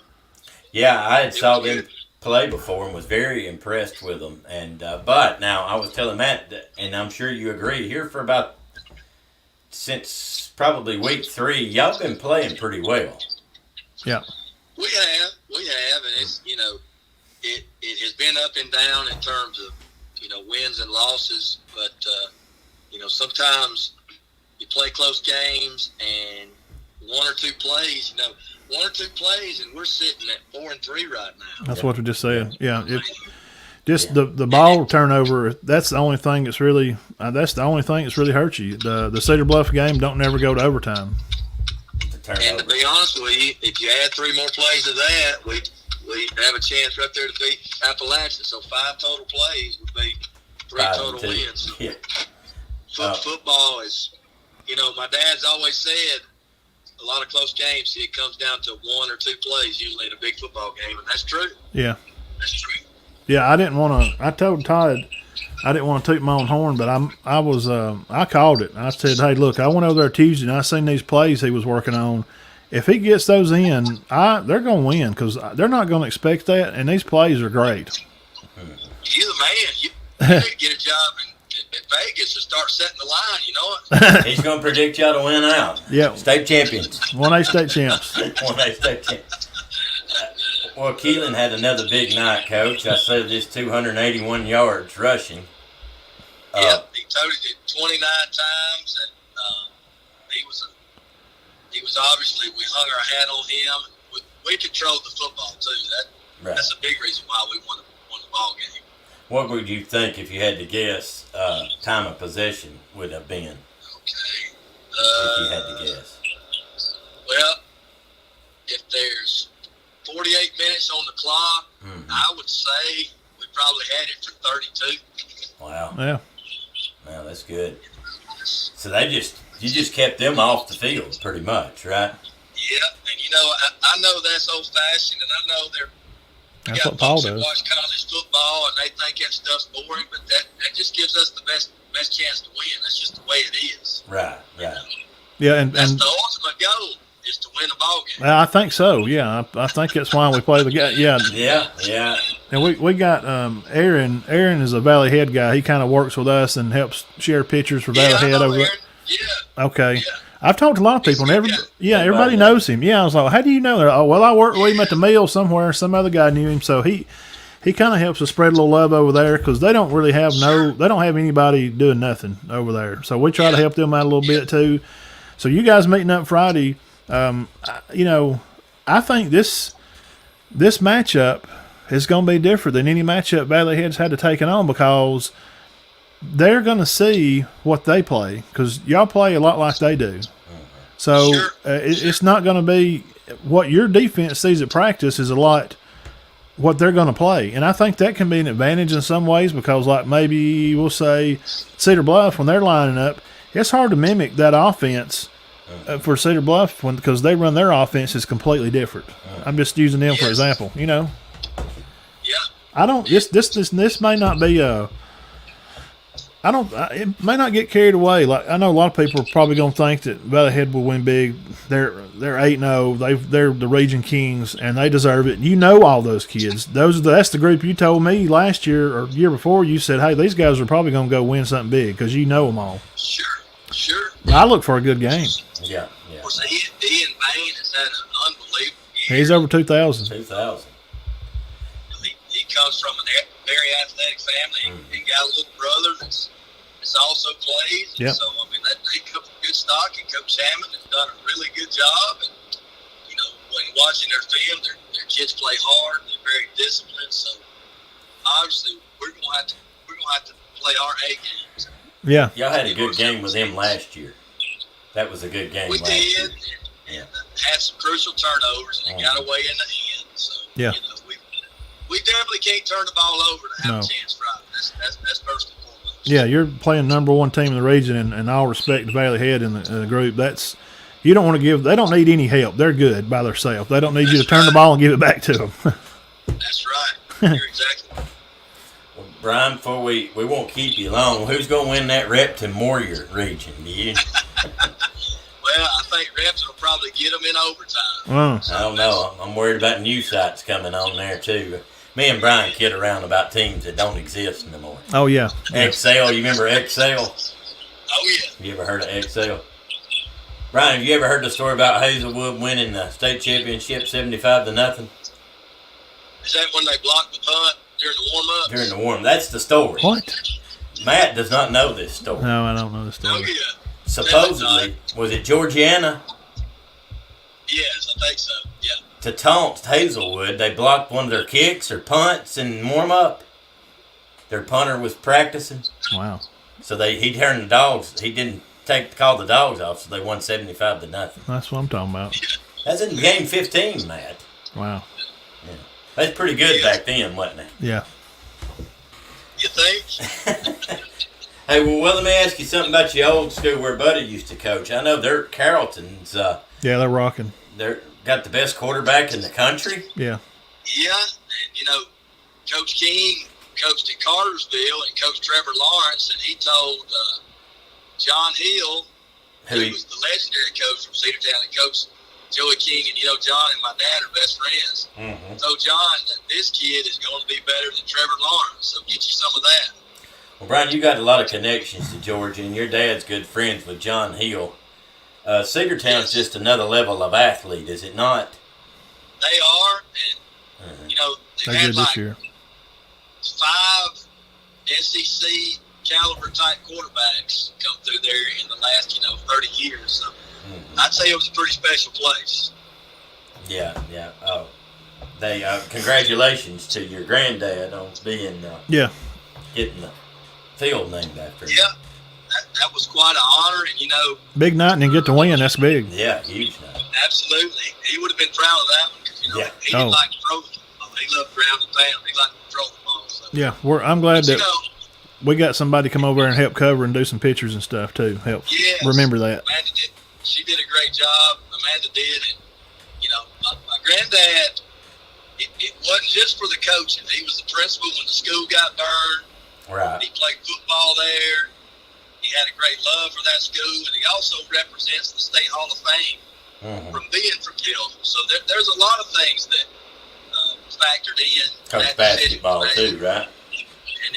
Yeah, I had it saw was them good. play before and was very impressed with them. And but now I was telling Matt, and I'm sure you agree, here for about since probably week 3, y'all been playing pretty well. Yeah. We have, and it's it has been up and down in terms of wins and losses, but sometimes you play close games and one or two plays, and we're sitting at 4-3 right now. That's what we just said. Yeah. Just the ball turnover. That's the only thing that's really hurt you. The Cedar Bluff game don't never go to overtime. The And to turnover. be honest with you, if you add 3 more plays to that, we have a chance right there to beat Appalachian. So 5 total plays would be 3 total 5-2. wins. Yeah. Football is, my dad's always said, a lot of close games, it comes down to 1 or 2 plays usually in a big football game, and that's true. Yeah. That's true. Yeah, I didn't want to. I told Todd I didn't want to toot my own horn, but I called it. I said, hey, look, I went over there Tuesday and I seen these plays he was working on. If he gets those in, they're going to win because they're not going to expect that, and these plays are great. You're the man. You need to get a job in Vegas and start setting the line, you know it? He's going to predict y'all to win out. Yeah. State champions. 1A state champs. 1A state champions. Well, Keelan had another big night, Coach. I said this 281 yards rushing. Yep, he toted it 29 times, and he was obviously, we hung our hat on him. We controlled the football too. That's a big reason why we won the ball game. What would you think if you had to guess time of possession would have been? Okay. If you had to guess. Well, if there's 48 minutes on the clock, I would say we probably had it for 32. Wow. Yeah. Wow, that's good. So you just kept them off the field pretty much, right? Yep, and I know that's old fashioned, and I know That's got what Paul folks that does. watch college football and they think that stuff's boring, but that just gives us the best chance to win. That's just the way it is. Right. Yeah, and That's the ultimate goal is to win a ball game. I think so. Yeah, I think that's why we play the game. Yeah, Yeah. and we got Aaron. Aaron is a Valley Head guy. He kind of works with us and helps share pictures for Valley I Head know over there. Aaron. Yeah. Okay. Yeah. I've talked to a lot of people, and everybody Everybody knows him. Yeah, I was like, how do you know that? Oh, well, I worked with him at the mill somewhere. Some other guy knew him, so he kind of helps us spread a little love over there because they don't really have they don't have anybody doing nothing over there. So we try to help them out a little bit too. So you guys meeting up Friday, I think this matchup is going to be different than any matchup Valley Head's had to take it on because they're going to see what they play because y'all play a lot like they do. So Sure. It's not going to be what your defense sees at practice is a lot what they're going to play. And I think that can be an advantage in some ways because like maybe we'll say Cedar Bluff when they're lining up, it's hard to mimic that offense for Cedar Bluff because they run their offense is completely different. I'm just using them for Yes. example. You know, Yeah. I don't. This may not be a. I don't. It may not get carried away. Like I know a lot of people are probably going to think that Valley Head will win big. They're 8-0. They're the region kings and they deserve it. You know all those kids. That's the group you told me last year or year before. You said, hey, these guys are probably going to go win something big because you know them all. Sure. I look for a good game. Yeah. Of course, Ian Bain has had an unbelievable year. He's over 2,000. 2000. He comes from a very athletic family. He got a little brother that's also plays. Yep. So, I mean, they come from good stock, and Coach Hammond has done a really good job. And, you know, when watching their film, their kids play hard. They're very disciplined. So, obviously, we're going to have to play our A games. Yeah. Y'all had a good game with them last year. That was a good game We last did, year. and had some crucial turnovers, and it got away in the end. So, Yeah. you know, we definitely can't turn the ball over to have No. a chance Friday. That's first and foremost. Yeah, you're playing number one team in the region, and all respect to Valley Head in the group. You don't want to give. They don't need any help. They're good by themselves. They don't need you to turn the ball and give it back to them. That's right. You're exactly right. Well, Brian, before we won't keep you long, who's going to win that Repton Warrior region? Do you? Well, I think Repton will probably get them in overtime. Oh, I don't know. I'm worried about new sites coming on there too. Me and Brian kid around about teams that don't exist anymore. oh yeah. Excel, you remember Excel? Oh yeah. You ever heard of Excel? Brian, have you ever heard the story about Hazelwood winning the state championship 75-0 Is that when they blocked the punt during the warm-up? during the warm? That's the story. What? Matt does not know this story. No, I don't know the Oh story. yeah. Supposedly, was it Georgiana? Yes, I think so. Yeah. To taunt Hazelwood, they blocked one of their kicks or punts in warm up. Their punter was practicing, Wow. so he turned the dogs. He didn't call the dogs off, so they won 75-0. That's what I'm talking about. That's in game 15, Matt. Wow. That's pretty good back then, wasn't it? Yeah. You think? Hey, well, let me ask you something about your old school where Buddy used to coach. I know they're Carrollton's. Yeah, they're rocking. They're got the best quarterback in the country. Yeah. Yeah. And you know, Coach King coached at Cartersville and Coach Trevor Lawrence, and he told John Hill, Who who he- was the legendary coach from Cedartown, and Coach Joey King, and you know, John and my dad are best friends. Told John that this kid is going to be better than Trevor Lawrence, so get you some of that. Well, Brian, you got a lot of connections to Georgia, and your dad's good friends with John Hill. Cedartown's just another level of athlete, is it not? They are, and you know, They they've had did like this year. 5 SEC caliber type quarterbacks come through there in the last 30 years. So I'd say it was a pretty special place. Yeah. Oh, they congratulations to your granddad on being Yeah. getting the field named after him. Yeah, that was quite an honor, and Big night and then get to win. That's big. Yeah, huge night. absolutely, he would have been proud of that one because Yeah. he didn't Oh. like to throw the ball. He loved ground and pound. He liked to throw the ball. So. Yeah. I'm glad But, that we got somebody come over and help cover and do some pictures and stuff too. Helps. Yes. Remember that. Amanda did. She did a great job. Amanda did, and my granddad. It wasn't just for the coaching. He was the principal when the school got burned. Right. He played football there. He had a great love for that school, and he also represents the State Hall of Fame from being from Tilden. So there's a lot of things that factored in. Coach that decision basketball was too, made. right? And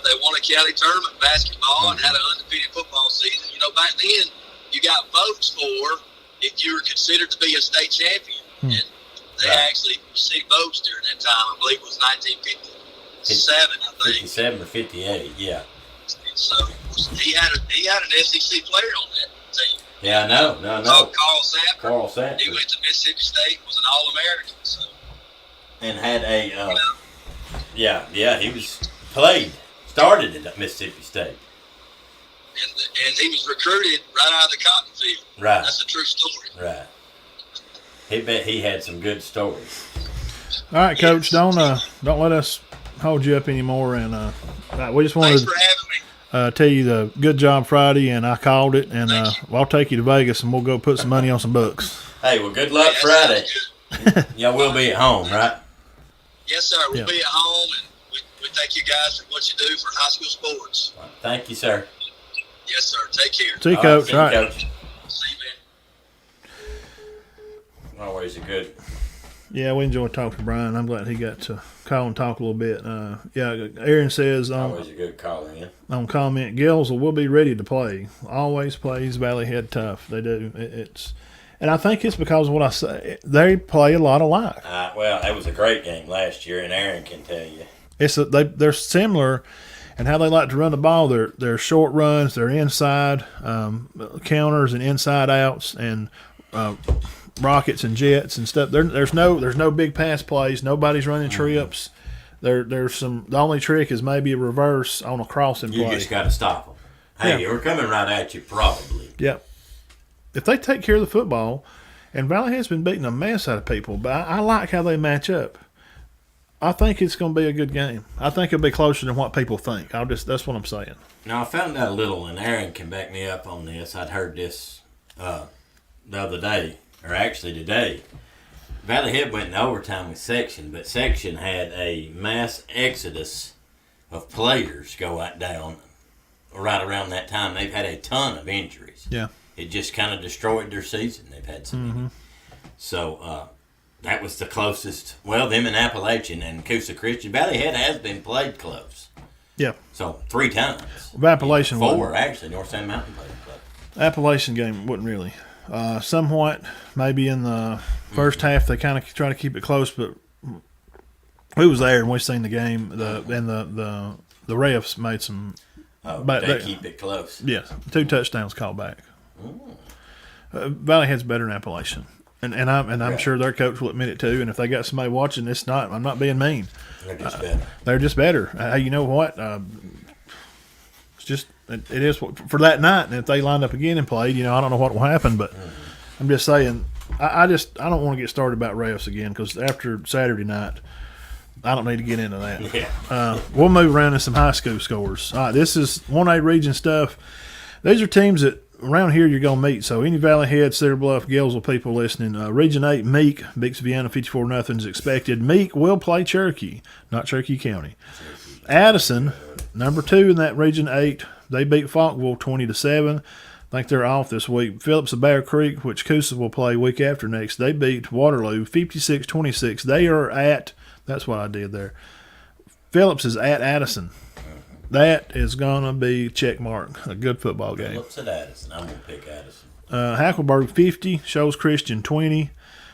they won a county tournament basketball and had an undefeated football season. Back then you got votes for if you were considered to be a state champion, and they Right. actually received votes during that time. I believe it was 1957. I think. 57 or 58, yeah. So he had an SEC player on that team. Yeah, I know. Carl Sanford. Carl He Sanford. went to Mississippi State, was an All-American. So And had a, he started at Mississippi State. and he was recruited right out of the cotton field. Right. That's a true story. Right. He bet he had some good stories. All right, Coach. Don't let us hold you up anymore. And we just wanted. Thanks for having me. tell you the good job Friday, and I called it, and I'll take you to Vegas, and we'll go put some money on some bucks. Hey, well, good luck Friday. Y'all will be at home, right? Yes, sir. We'll be at home, and we thank you guys for what you do for high school sports. Thank you, sir. Yes, sir. Take care. See you, Coach. See you, Right. Coach. See you, man. Always a good. Yeah, we enjoyed talking to Brian. I'm glad he got to call and talk a little bit. Aaron says Always a good call in. on comment, Gills will be ready to play. Always plays Valley Head tough. They do. And I think it's because of what I say. They play a lot alike. Well, it was a great game last year, and Aaron can tell you. They're similar in how they like to run the ball. They're short runs. They're inside counters and inside outs and rockets and jets and stuff. There's no big pass plays. Nobody's running trips. There's some. The only trick is maybe a reverse on a crossing play. You just got to stop them. Hey, we're coming right at you, probably. Yep. If they take care of the football, and Valley has been beating a mess out of people, but I like how they match up. I think it's going to be a good game. I think it'll be closer than what people think. That's what I'm saying. Now, I found out a little, and Aaron can back me up on this. I'd heard this the other day, or actually today. Valley Head went in overtime with Section, but Section had a mass exodus of players go down right around that time. They've had a ton of injuries. Yeah. It just kind of destroyed their season. They've had some. Mm-hmm. So that was the closest. Well, them in Appalachian and Coosa Christian. Valley Head has been played close. Yeah. So 3 times. Appalachian 4, actually. North Sand Mountain played close. Appalachian game wasn't really. Somewhat, maybe in the first half, they kind of try to keep it close, but we was there and we seen the game. The refs made some. But they keep it close. Yes, 2 touchdowns called back. Valley Head's better than Appalachian, and I'm sure their coach will admit it too. And if they got somebody watching, I'm not being mean. They're just better. They're just better. Hey, you know what? It's just it is for that night. And if they lined up again and played, I don't know what will happen. But I'm just saying, I don't want to get started about refs again because after Saturday night, I don't need to get into that. Yeah. We'll move around to some high school scores. All right, this is 1A region stuff. These are teams that around here you're going to meet. So any Valley Head, Cedar Bluff, Gainesville people listening. Region 8, Meek beats Vienna 54-0 is expected. Meek will play Cherokee, not Cherokee County. Addison, number 2 in that Region 8, they beat Falkville 20-7. I think they're off this week. Phillips of Bear Creek, which Coosa will play week after next, they beat Waterloo 56-26. They are at, that's what I did there. Phillips is at Addison. That is going to be check mark. A good football game. Phillips at Addison. I'm going to pick Addison. Hackleburg 50, Shoals Christian 20,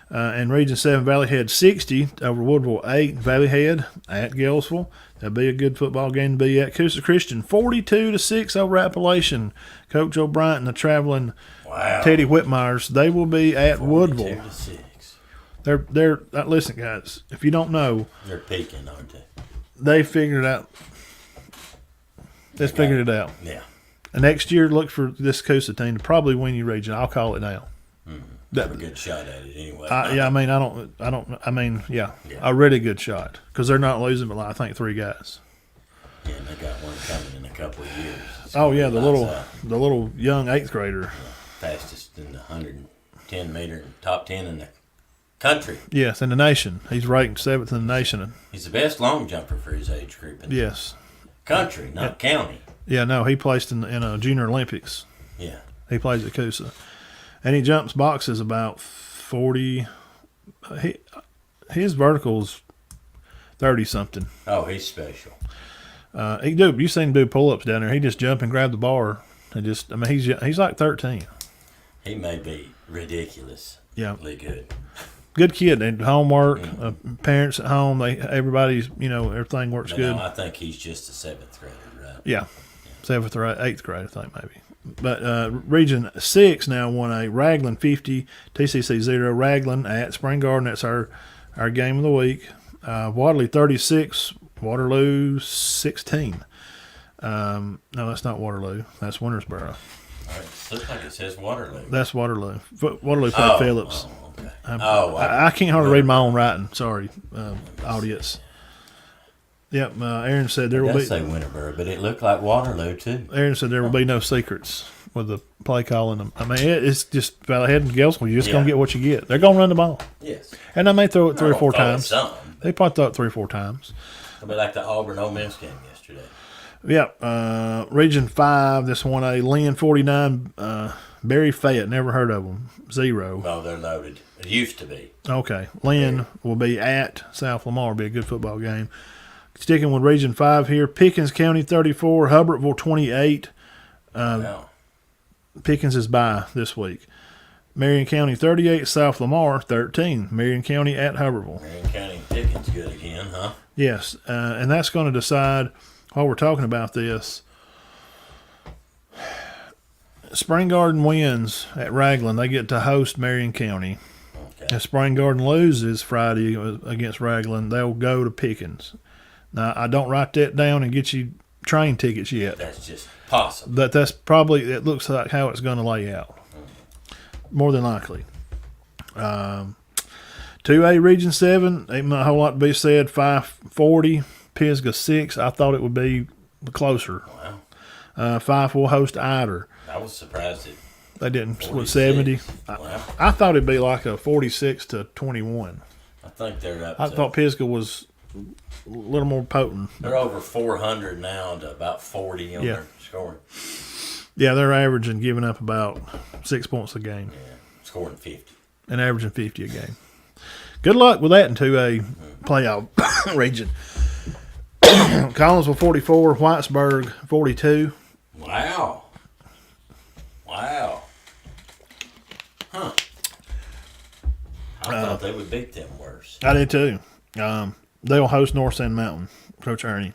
and Region 7 Valley Head 60 over Woodville 8. Valley Head at Gainesville. That'll be a good football game to be at. Coosa Christian 42-6 over Appalachian. Coach O'Brien and the traveling Teddy Whitmires. They will be at Woodville. 42-6. They're listen, guys. If you don't know, they're peaking, aren't they? They figured it out. Just figured it out. Yeah. And next year, look for this Coosa team to probably win your region. I'll call it now. Have a good shot at it anyway. A really good shot because they're not losing but I think 3 guys. Yeah, and they got one coming in a couple of years. The little young 8th grader. Fastest in the 110 meter, top 10 in the country. Yes, in the nation. He's ranked 7th in the nation. He's the best long jumper for his age group. Yes. Country, not county. Yeah, no, he placed in a Junior Olympics. Yeah. He plays at Coosa. And he jumps boxes about 40. His vertical's 30-something. Oh, he's special. You seen him do pull-ups down there. He just jump and grab the bar. And he's like 13. He may be ridiculous. Yeah. Good. Good kid. And homework, parents at home, everybody's, everything works good. No, I think he's just a 7th grader, right? Yeah. 7th or 8th grade, I think, maybe. But Region 6 now 1A, Raglan 50, TCC 0. Raglan at Spring Garden. That's our game of the week. Waterloo 36, Waterloo 16. No, that's not Waterloo. That's Wintersboro. All right. Looks like it says Waterloo. That's Waterloo. Waterloo played Phillips. Oh, okay. I can't hardly read my own writing. Sorry, audience. Yep. Aaron said there It will does be. say Winterburg, but it looked like Waterloo too. Aaron said there will be no secrets with the play calling. I mean, it's just about ahead and Gelsville. You're just gonna get what you get. They're gonna run the ball, Yes. and they may throw it 3 or 4 times. Some. They probably throw it 3 or 4 times. It'll be like the Auburn Ole Miss game yesterday. Yep. Region 5, this 1A, Lynn 49, Barry Fayette, never heard of them, 0. Oh, they're loaded. It used to be. Okay. Lynn will be at South Lamar. Will be a good football game. Sticking with Region 5 here, Pickens County 34, Hubbardsville 28. Wow. Pickens is by this week. Marion County 38, South Lamar 13. Marion County at Hubbardsville. Marion County Pickens good again, huh? Yes, and that's going to decide, while we're talking about this, Spring Garden wins at Raglan. They get to host Marion County. Okay. If Spring Garden loses Friday against Raglan, they'll go to Pickens. Now, I don't write that down and get you train tickets yet. That's just possible. But that's probably, it looks like how it's going to lay out. More than likely. 2A Region 7, ain't a whole lot to be said. 540, Pisgah 6. I thought it would be closer. Wow. 5 will host Eider. I was surprised it. They didn't split 46. 70. Wow. I thought it'd be like a 46 to 21. I think they're up I to. thought Pisgah was a little more potent. They're over 400 now to about 40 on their scoring. Yeah, they're averaging giving up about 6 points a game Yeah, scoring 50. and averaging 50 a game. Good luck with that in 2A playoff region. Collinsville 44, Whitesburg 42. Wow. Wow. Huh. I thought they would beat them worse. I did too. They'll host North Sand Mountain, Coach Ernie.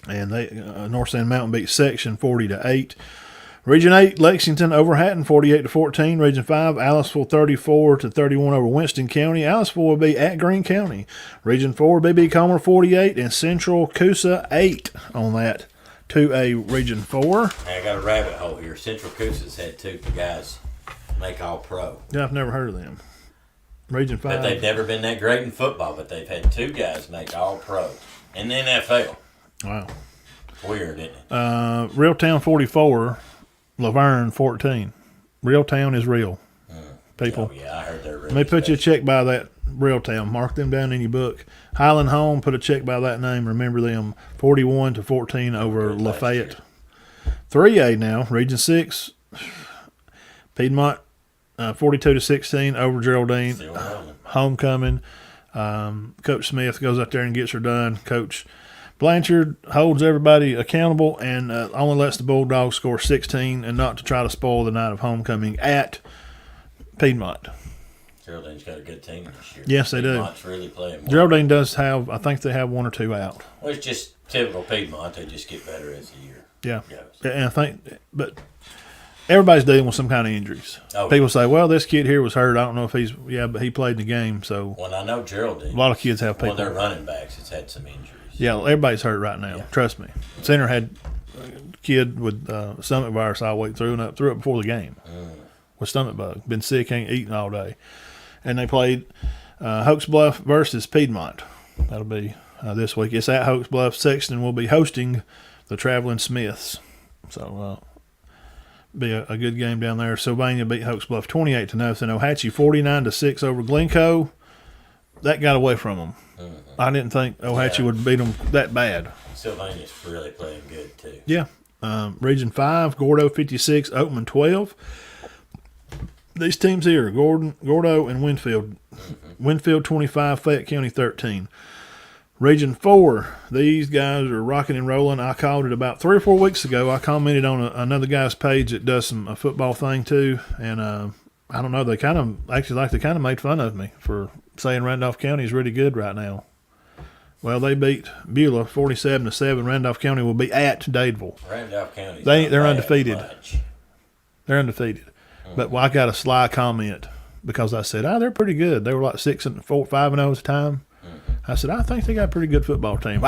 And they North Sand Mountain beat Section 40-8. Region 8, Lexington over Hatton 48-14. Region 5, Aliceville 34-31 over Winston County. Aliceville will be at Greene County. Region 4, BB Comer 48 and Central Coosa 8 on that 2A Region 4. Hey, I got a rabbit hole here. Central Coosa's had 2 guys make all pro. Yeah, I've never heard of them. Region 5. But they've never been that great in football, but they've had 2 guys make all pro in the NFL. Wow. Weird, isn't it? Realtown 44, Laverne 14. Realtown is real. People. Oh, yeah, I heard they're really Let me put you a special. check by that Realtown. Mark them down in your book. Highland Home, put a check by that name. Remember them 41-14 over Good last Lafayette. 3A now, Region 6. Piedmont 42-16 over Geraldine. Still rolling. Homecoming. Coach Smith goes out there and gets her done. Coach Blanchard holds everybody accountable and only lets the Bulldogs score 16 and not to try to spoil the night of homecoming at Piedmont. Geraldine's got a good team this year. Yes, they do. Piedmont's really playing well. Geraldine does have, I think they have 1 or 2 out. Well, it's just typical Piedmont. They just get better as the year Yeah. goes. And I think, but everybody's dealing with some kind of injuries. Oh, People say, well, this kid here was hurt. I don't know if but he played in the game. So Well, I know Geraldine. a lot of kids have One of people. their running backs has had some injuries. Yeah, everybody's hurt right now. Yeah. Trust me. Center had a kid with stomach virus all week, threw it before the game with stomach bug. Been sick, ain't eating all day. And they played Hoax Bluff versus Piedmont. That'll be this week. It's at Hoax Bluff. Sexton will be hosting the Traveling Smiths. So be a good game down there. Sylvania beat Hoax Bluff 28-0. Ohatchee 49-6 over Glencoe. That got away from them. I didn't think Ohatchee would beat them that bad. Sylvania's really playing good, too. Yeah. Region 5, Gordo 56, Oatman 12. These teams here, Gordo and Winfield. Winfield 25, Fayette County 13. Region 4, these guys are rocking and rolling. I called it about 3 or 4 weeks ago. I commented on another guy's page that does a football thing too. And I don't know, they kind of made fun of me for saying Randolph County is really good right now. Well, they beat Beulah 47-7. Randolph County will be at Dadeville. Randolph County. They're undefeated. They're undefeated. But I got a sly comment because I said, they're pretty good. They were like 5-0 at the time. I said, I think they got a pretty good football team. They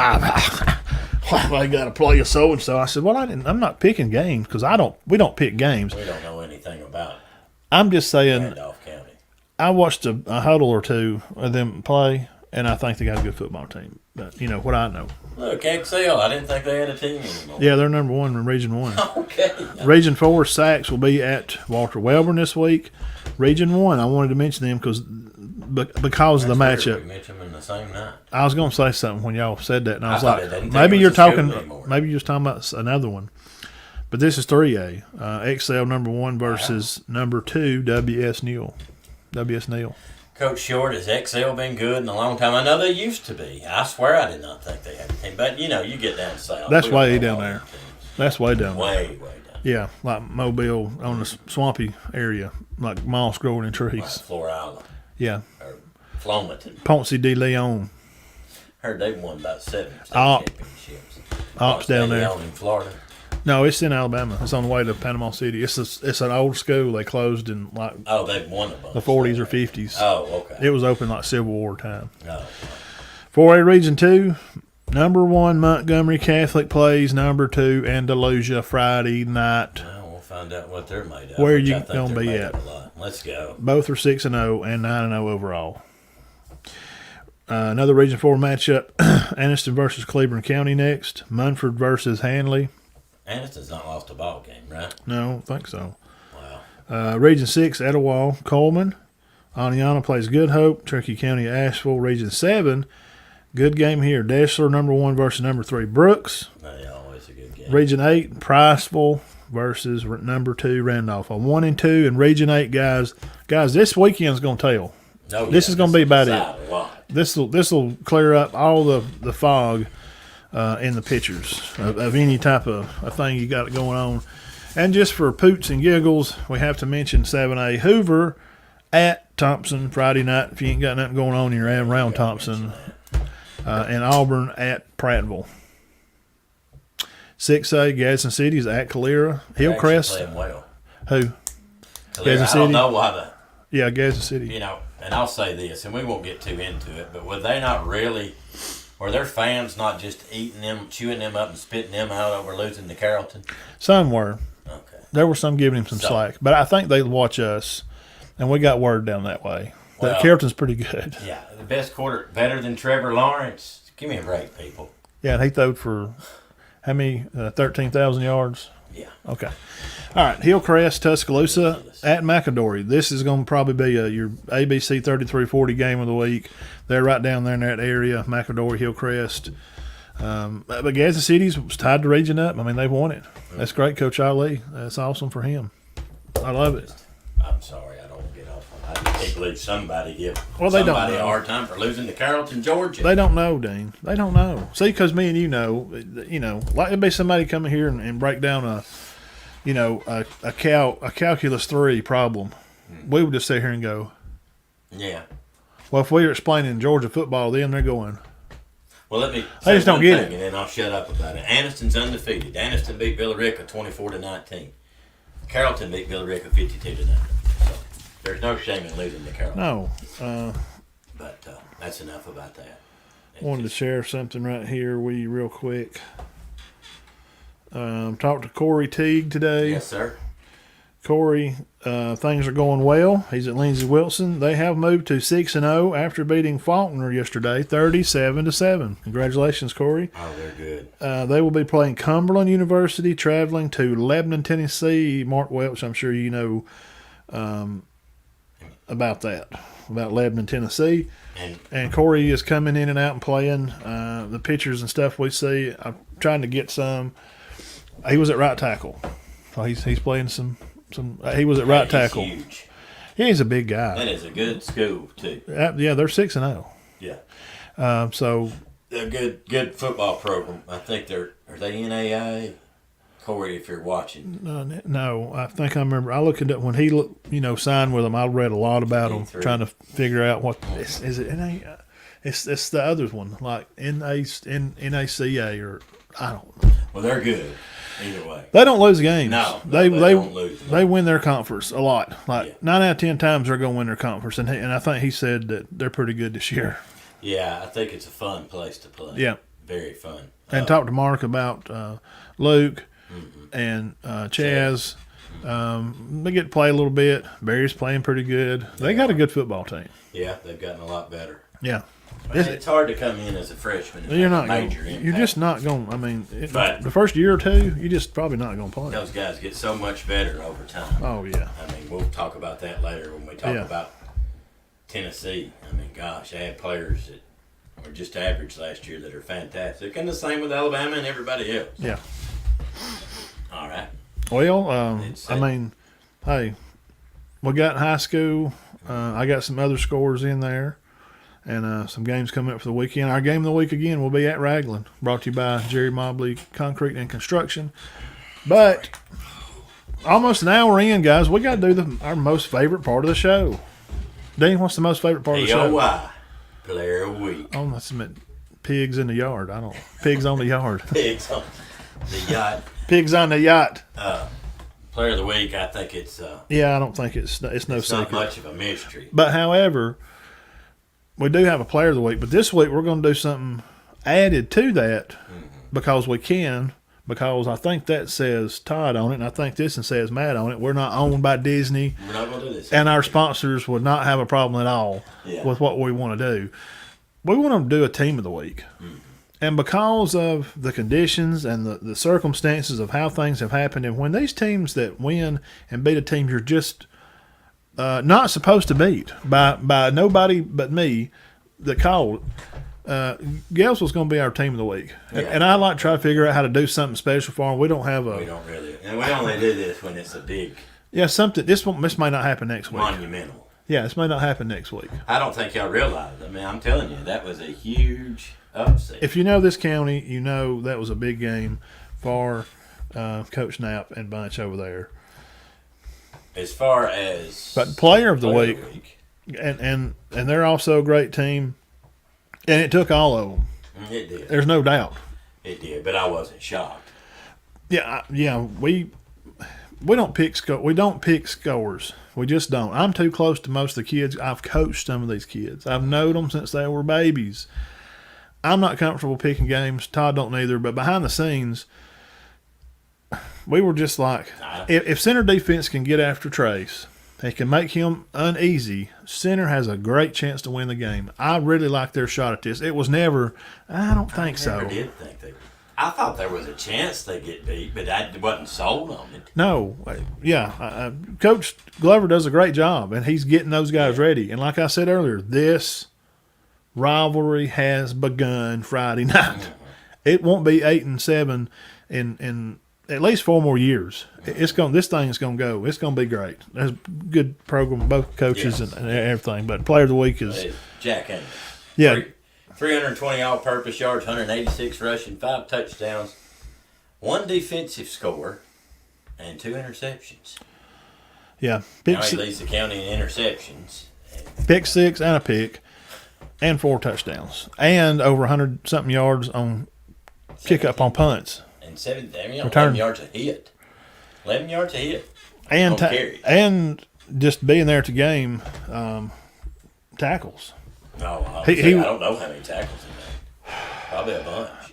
got to play a so and so. I said, well, I'm not picking games because we don't pick games. We don't know anything about I'm just saying, Randolph County. I watched a huddle or two of them play, and I think they got a good football team. But you know what I know. Look, XL, I didn't think they had a team anymore. Yeah, they're number 1 in Region 1. Okay. Region 4, Sachs will be at Walter Welborn this week. Region 1, I wanted to mention them because of the matchup. We mentioned them in the same night. I was going to say something when y'all said that, and I was thought it like, didn't maybe think it you're was a school talking, anymore. maybe you're just talking about another one. But this is 3A. XL number 1 versus number 2, WS Neal. Coach Short, has XL been good in a long time? I know they used to be. I swear I did not think they had a team. But, you know, you get down south. That's we don't way know down all there. the teams. That's way down there. Way down. Yeah, like Mobile on the swampy area, like moss growing in trees. Like Florida Yeah. or Flomaton. Ponce de Leon. Heard they won about 7 state Ops. championships. Ops down there. In Florida. No, it's in Alabama. It's on the way to Panama City. It's an old school. They closed in like Oh, they've won a bunch. the 40s or 50s. Oh, okay. It was open like Civil War time. Oh, 4A Region 2, number 1 Montgomery Catholic plays number 2 Andalusia Friday night. well, we'll find out what they're made of. Where which you I think gonna they're be made at? of a lot. Let's go. Both are 6-0 and 9-0 overall. Another Region 4 matchup, Anniston versus Cleveland County next. Munford versus Hanley. Aniston's not lost a ball game, right? No, I don't think so. Wow. Region 6, Etowah, Coleman. Aniana plays Good Hope. Cherokee County, Asheville. Region 7, good game here. Deshler, number 1 versus number 3, Brooks. They always a good game. Region 8, Priceville versus number 2, Randolph. A 1 and 2 in Region 8, guys. Guys, this weekend's going to tell. Oh, This is gonna be about it. decide a lot. This will clear up all the fog in the pictures of any type of thing you got going on. And just for poots and giggles, we have to mention 7A Hoover at Thompson Friday night. If you ain't got nothing going on, you're around Thompson. And Auburn at Prattville. 6A Gadsden City is at Calera. They're Hillcrest. actually playing well. Who? Calera, Gadsden I City? don't know why the Yeah, Gadsden City. you know, and I'll say this, and we won't get too into it, but were they not really, were their fans not just eating them, chewing them up and spitting them out over losing to Carrollton? Some were. Okay. There were some giving him some So- slack. But I think they watch us, and we got word down that way. That Well- Carrollton's pretty good. Yeah, the best quarter, better than Trevor Lawrence. Give me a break, people. Yeah, and he threw for how many? 13,000 yards? Yeah. Okay. All right, Hillcrest, Tuscaloosa at McAdory. This is going to probably be your ABC 3340 game of the week. They're right down there in that area, McAdory, Hillcrest. But Gadsden City's was tied to Region Up. I mean, they've won it. That's great, Coach Ali. That's awesome for him. I love it. I'm sorry, I don't get off on that. I can't believe somebody give Well, they don't somebody a know. hard time for losing to Carrollton, Georgia. They don't know, Dean. They don't know. See, because me and you know, like it'd be somebody coming here and break down a calculus 3 problem. We would just sit here and go, yeah. well, if we were explaining Georgia football, then they're going, Well, let me They say just don't one get thing, it. and then I'll shut up about it. Anniston's undefeated. Anniston beat Villarica 24-19. Carrollton beat Villarica 52-0. So there's no shame in losing to Carrollton. no. But that's enough about that. It's Wanted to just- share something right here with you real quick. Talked to Corey Teague today. Yes, sir. Corey, things are going well. He's at Lindsey Wilson. They have moved to 6-0 after beating Faulkner yesterday, 37-7. Congratulations, Corey. Oh, they're good. They will be playing Cumberland University, traveling to Lebanon, Tennessee. Mark Welch, I'm sure you know about that, about Lebanon, Tennessee. And Corey is coming in and out and playing the pictures and stuff we see. I'm trying to get some. He was at right tackle. So he's playing some. He was at right He's tackle. huge. Yeah, he's a big guy. That is a good school too. Yeah, they're 6-0. Yeah, So a good football program. I think are they NAIA? Corey, if you're watching, no, I think I remember. I looked it up when he signed with them. I read a lot about him, D3. trying to figure out what is it. NA, it's the other one, like NACA or I don't know. well, they're good either way. They don't lose games. No, they don't lose. they win their conference a lot. Like Yeah. 9 out of 10 times they're going to win their conference, and I think he said that they're pretty good this year. Yeah, I think it's a fun place to play. Yeah. Very fun. And talked to Mark about Luke and Chaz. They get to play a little bit. Barry's playing pretty good. They got a good football team. Yeah, they've gotten a lot better. Yeah. It's hard to come in as a freshman. And You're make a not. major Gonna, impact. you're just not going. I mean, But- the first year or two, you just probably not going to play. Those guys get so much better over time. Oh yeah. I mean, we'll talk about that later when we talk Yeah. about Tennessee. I mean, gosh, they had players that were just average last year that are fantastic, and the same with Alabama and everybody else. Yeah. All right. Well, It's I mean, hey, we got high school. I got some other scores in there, and some games coming up for the weekend. Our game of the week again will be at Raglan, brought to you by Jerry Mobley Concrete and Construction. But almost an hour in, guys, we got to do our most favorite part of the show. Dean, what's the most favorite part of the show? AOY, Player of the Week. Oh, that's meant pigs in the yard. Pigs on the yard. Pigs on the yacht. Pigs on the yacht. Player of the Week, I think it's Yeah, I don't think it's no not secret. much of a mystery. But however, we do have a player of the week. But this week we're going to do something added to that because we can. Because I think that says Todd on it, and I think this one says Matt on it. We're not owned by Disney, We're not going to do this. and our sponsors would not have a problem at all Yeah. with what we want to do. We want to do a team of the week. And because of the conditions and the circumstances of how things have happened, and when these teams that win and beat a team you're just not supposed to beat by nobody but me that called, Gales was going to be our team of the week. Yeah. And I like to try to figure out how to do something special for them. We don't have We don't really. And we only do this when it's a big, something. This may not happen next week. monumental. Yeah, this may not happen next week. I don't think y'all realize. I mean, I'm telling you, that was a huge upset. If you know this county, you know that was a big game for Coach Knapp and bunch over there. As far as But player of the Player of week, and they're also a great team, and it took all of them. It did. There's no doubt. It did, but I wasn't shocked. Yeah. We don't pick we don't pick scores. We just don't. I'm too close to most of the kids. I've coached some of these kids. I've known them since they were babies. I'm not comfortable picking games. Todd don't either. But behind the scenes, we were just like, if center defense can get after Trace, they can make him uneasy, center has a great chance to win the game. I really like their shot at this. It was never, I don't think so. I never did think they. I thought there was a chance they get beat, but I wasn't sold on it. No, Coach Glover does a great job, and he's getting those guys ready. And like I said earlier, this rivalry has begun Friday night. It won't be 8-7 in at least 4 more years. This thing's gonna go. It's gonna be great. There's a good program, both coaches Yes. and everything. But player of the week is Jack Amos. yeah. 320 all-purpose yards, 186 rushing, 5 touchdowns, 1 defensive score, and 2 interceptions. Yeah, Now he leads the county in interceptions. pick 6 and a pick, and 4 touchdowns, and over 100-something yards on kick up on punts. And 11 Return. yards a hit. 11 yards a hit. And On carries. and just being there at the game, tackles. No, I don't know how many tackles in there. Probably a bunch.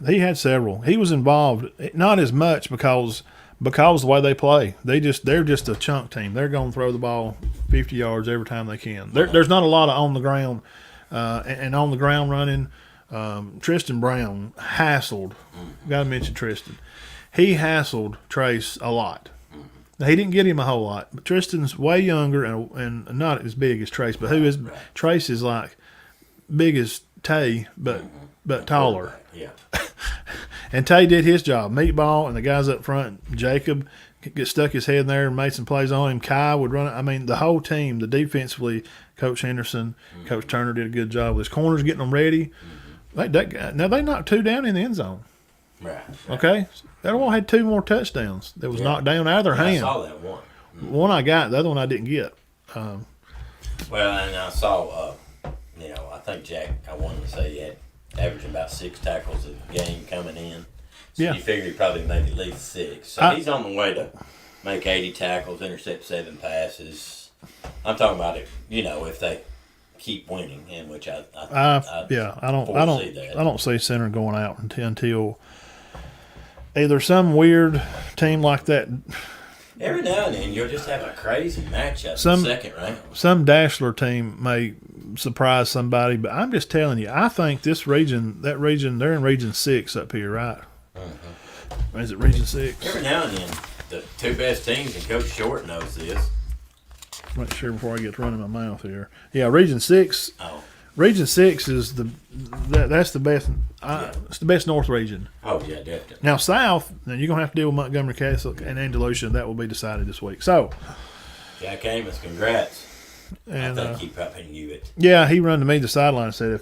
He had several. He was involved, not as much because the way they play. They're just a chunk team. They're going to throw the ball 50 yards every time they can. There's not a lot of on the ground and on the ground running. Tristan Brown hassled. Got to mention Tristan. He hassled Trace a lot. Now, he didn't get him a whole lot, but Tristan's way younger and not as big as Trace. But Trace is like big as Tay, but taller. Yeah. And Tay did his job. Meatball and the guys up front, Jacob, get stuck his head in there and made some plays on him. Kai would run it. I mean, the whole team, the defensively, Coach Henderson, Coach Turner did a good job with his corners, getting them ready. Now, they knocked 2 down in the end zone. Right. Okay? That one had 2 more touchdowns that was knocked down out of their I hand. saw that one. One I got, the other one I didn't get. Well, and I saw, I think Jack, I wanted to say he had averaging about 6 tackles a game coming in. So Yeah. you figure he probably made at least 6. So he's on the way to make 80 tackles, intercept 7 passes. I'm talking about it, if they keep winning, in which I foresee that. I don't see center going out until either some weird team like that. Every now and then you'll just have a crazy matchup in Some- the second round. Some Dashler team may surprise somebody, but I'm just telling you, I think this region, they're in Region 6 up here, right? Or is it Region 6? Every now and then, the two best teams, and Coach Short knows this. Make sure before I get to running my mouth here. Yeah, Region 6. Oh. Region 6 is that's the best. It's the best North region. Oh, yeah, definitely. Now, South, then you're going to have to deal with Montgomery Catholic and Andalusia. That will be decided this week. So, Jack Amos, congrats. and I think he probably knew it. yeah, he run to me the sideline and said,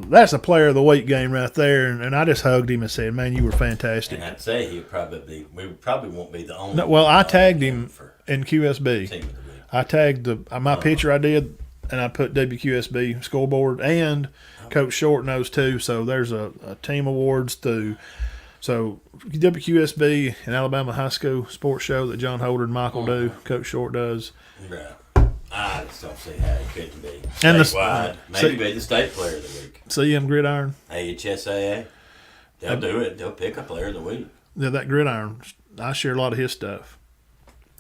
that's a player of the week game right there. And I just hugged him and said, man, you were fantastic. And I'd say we probably won't be the only No, well, I one tagged him for in QSB. team of the week. I tagged my picture I did, and I put WQSB scoreboard, and Coach Short knows too. So there's a team awards through. So WQSB and Alabama High School Sports Show that John Holder and Michael do, Coach Short does. Right. I just don't see how it couldn't be. And statewide, maybe be the state player of the week. CM Gridiron. AHSAA, they'll do it. They'll pick a player of the week. Yeah, that Gridiron, I share a lot of his stuff.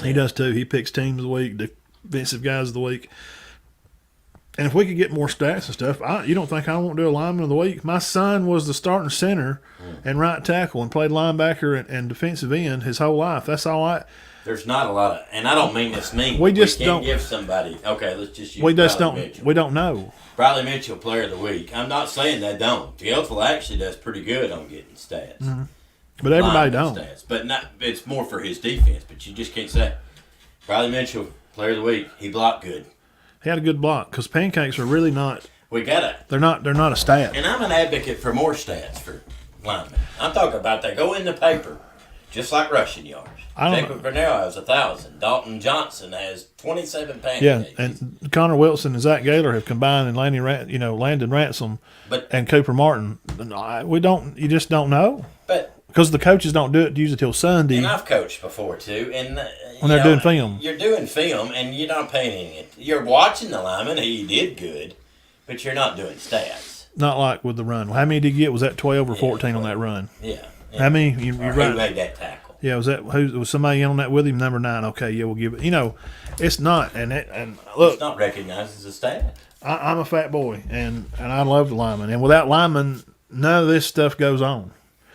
He does too. He picks teams of the week, defensive guys of the week. And if we could get more stats and stuff, you don't think I won't do a lineman of the week? My son was the starting center and right tackle and played linebacker and defensive end his whole life. That's all There's not a lot of, and I don't mean this mean. We just can't don't give somebody. Okay, let's just use. we just Bradley don't. Mitchell. We don't know. Bradley Mitchell, player of the week. I'm not saying they don't. Fieldsville actually does pretty good on getting stats. Mm-hmm. But everybody Lineman don't. Stats. But not. It's more for his defense. But you just can't say. Bradley Mitchell, player of the week. He blocked good. He had a good block because pancakes are really not. We gotta. They're not a stat. And I'm an advocate for more stats for linemen. I'm talking about they go in the paper, just like rushing yards. Jacob Grinnell has 1,000. Dalton Johnson has 27 pancakes. Yeah, and Connor Wilson and Zach Gaylor have combined and Landon Ransom and Cooper Martin. You just don't know. But because the coaches don't do it usually till Sunday. And I've coached before too, and when they're doing film, you're doing film, and you're not paying it. You're watching the lineman; he did good, but you're not doing stats. Not like with the run. How many did you get? Was that 12 or 14 on that run? Yeah. How many? You're right. Who made that tackle? Yeah, was somebody in on that with him? Number 9. Okay, yeah, we'll give it. It's not, and look, it's not recognized as a stat. I'm a fat boy, and I love the lineman, and without linemen, none of this stuff goes on.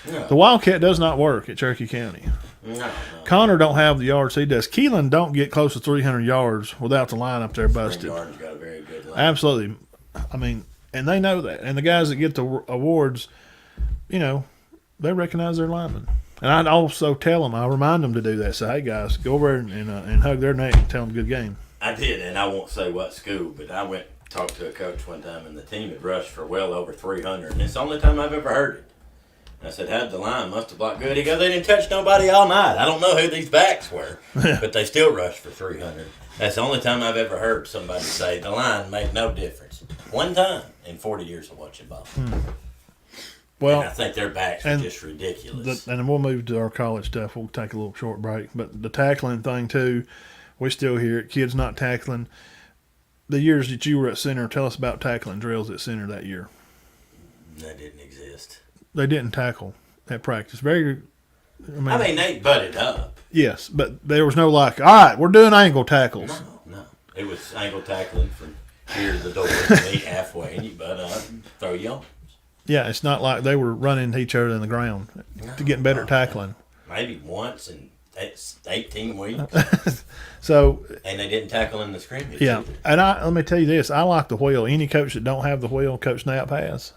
No. The Wildcat does not work at Cherokee County. No. Connor don't have the yards he does. Keelan don't get close to 300 yards without the line up there busted. Garden's got a very good line. Absolutely. I mean, and they know that. And the guys that get the awards, they recognize their linemen. And I'd also tell them, I remind them to do that. Say, hey, guys, go over and hug their neck and tell them good game. I did, and I won't say what school, but I went and talked to a coach one time, and the team had rushed for well over 300, and it's the only time I've ever heard it. I said, how'd the line? Must have blocked good. He goes, they didn't touch nobody all night. I don't know who these backs were, but they still rushed for 300. That's the only time I've ever heard somebody say the line made no difference. One time in 40 years of watching ball. Well, and I think their backs are just ridiculous. And we'll move to our college stuff. We'll take a little short break. But the tackling thing, too, we still hear it. Kids not tackling. The years that you were at center, tell us about tackling drills at center that year. That didn't exist. They didn't tackle at practice. I mean, they butted up. Yes, but there was no all right, we're doing angle tackles. No. It was angle tackling from here to the door to meet halfway, and you butt up and throw your arms. Yeah, it's not like they were running each other in the ground to get better at tackling. Maybe once in 18 weeks. So, and they didn't tackle in the scrimmage. Yeah, either. and let me tell you this: I like the wheel. Any coach that don't have the wheel, Coach Knapp has.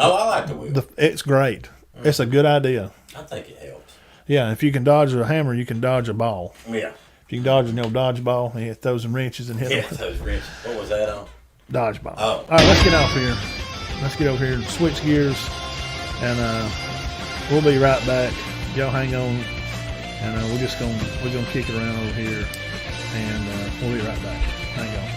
Oh, I like the wheel. It's great. It's a good idea. I think it helps. Yeah, if you can dodge a hammer, you can dodge a ball. Yeah. If you can dodge dodgeball, he throws some wrenches and hit them. Yeah, those wrenches. What was that on? Dodgeball. Oh. All right, let's get off here. Let's get over here and switch gears, and we'll be right back. Y'all hang on, and we're gonna kick it around over here, and we'll be right back. Hang on.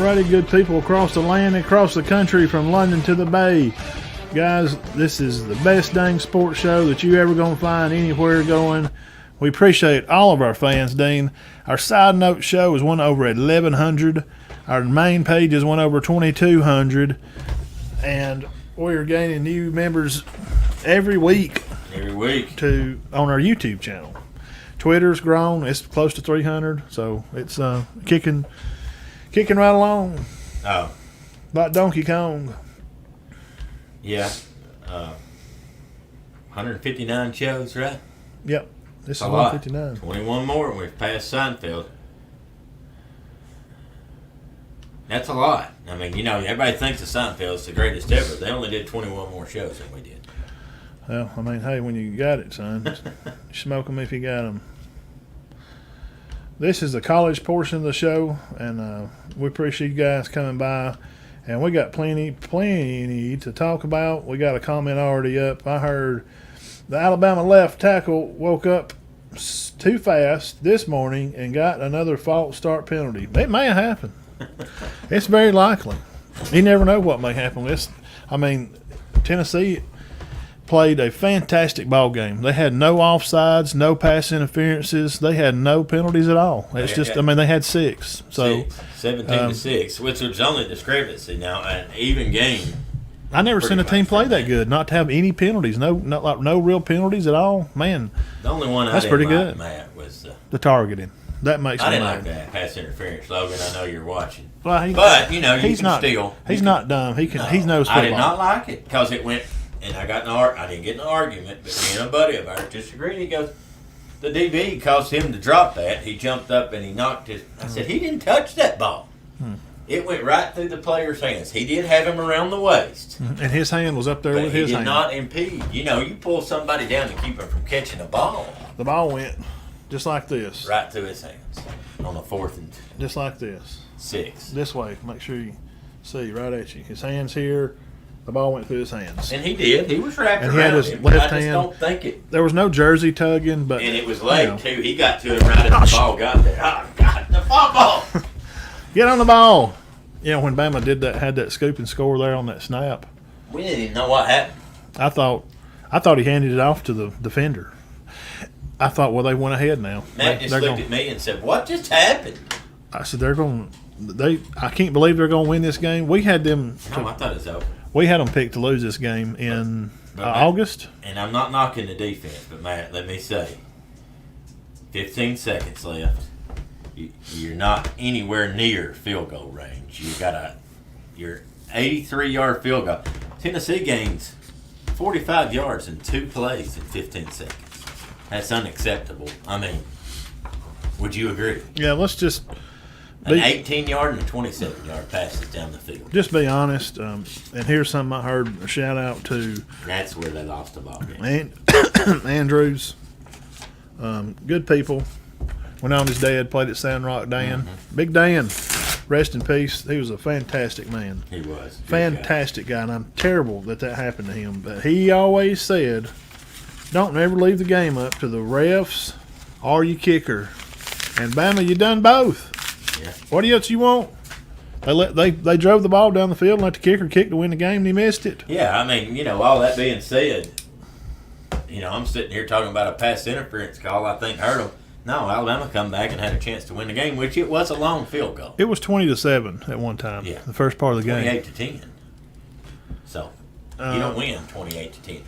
righty, good people across the land, across the country, from London to the Bay. Guys, this is the best dang sports show that you ever going to find anywhere going. We appreciate all of our fans, Dean. Our side note show is one over at 1,100. Our main page is one over 2,200. And we are gaining new members every week. Every week. On our YouTube channel. Twitter's grown. It's close to 300. So it's kicking right along. Oh. Like Donkey Kong. Yeah. 159 shows, right? Yep. This is a lot. 159. 21 more and we've passed Seinfeld. That's a lot. I mean, you know, everybody thinks of Seinfeld is the greatest ever. They only did 21 more shows than we did. Well, I mean, hey, when you got it, son, smoke them if you got them. This is the college portion of the show, and we appreciate you guys coming by. And we got plenty to talk about. We got a comment already up. I heard the Alabama left tackle woke up too fast this morning and got another false start penalty. It may have happened. It's very likely. You never know what may happen. Tennessee played a fantastic ball game. They had no offsides, no pass interferences. They had no penalties at all. It's they had 6. So 17-6, which was only discrepancy. Now, an even game. I never seen a team play that good, not to have any penalties. No real penalties at all. Man, the only one that's pretty good. Matt, was the targeting. That makes I him didn't mad. like that pass interference, Logan. I know you're watching. Well, he's not dumb. He knows football. I did not like it because it went, and I didn't get in an argument, but me and a buddy of ours disagreed. He goes, the DB caused him to drop that. He jumped up and he knocked his. I said, he didn't touch that ball. It went right through the player's hands. He did have him around the waist. And his hand was up there but with his hand. He did not impede. You know, you pull somebody down to keep him from catching a ball. The ball went just like this. Right through his hands on the 4th and just like this. 6. This way. Make sure you see right at you. His hand's here. The ball went through his hands. And he did. He was wrapped and around he had his him. left I just hand. don't think it. There was no jersey tugging, but and it was late too. He got to him right as the ball got there. Oh God, the football! Get on the ball. When Bama did that, had that scoop and score there on that snap. We didn't even know what happened. I thought he handed it off to the defender. I thought, well, they went ahead now. Matt just looked at me and said, "What just happened?" I said, I can't believe they're going to win this game. We had them. I thought it was over. We had them picked to lose this game in August. And I'm not knocking the defense, but Matt, let me say, 15 seconds left. You're not anywhere near field goal range. Your 83-yard field goal. Tennessee gains 45 yards in 2 plays in 15 seconds. That's unacceptable. I mean, would you agree? Yeah, let's just an 18-yard and a 27-yard passes down the field. Just be honest. And here's something I heard. A shout out to. That's where they lost the ball game. And Andrews, good people. Went on his dad, played at Sand Rock Dan. Mm-hmm. Big Dan, rest in peace. He was a fantastic man. He was. Fantastic guy, and I'm terrible that happened to him. But he always said, don't never leave the game up to the refs or your kicker. And Bama, you done both. Yeah. What else you want? They drove the ball down the field and let the kicker kick to win the game, and he missed it. Yeah, I mean, all that being said, I'm sitting here talking about a pass interference call I think hurt him. No, Alabama come back and had a chance to win the game, which it was a long field goal. It was 20-7 at one time. Yeah. The first part of the game. 28-10. So you don't win 28-10.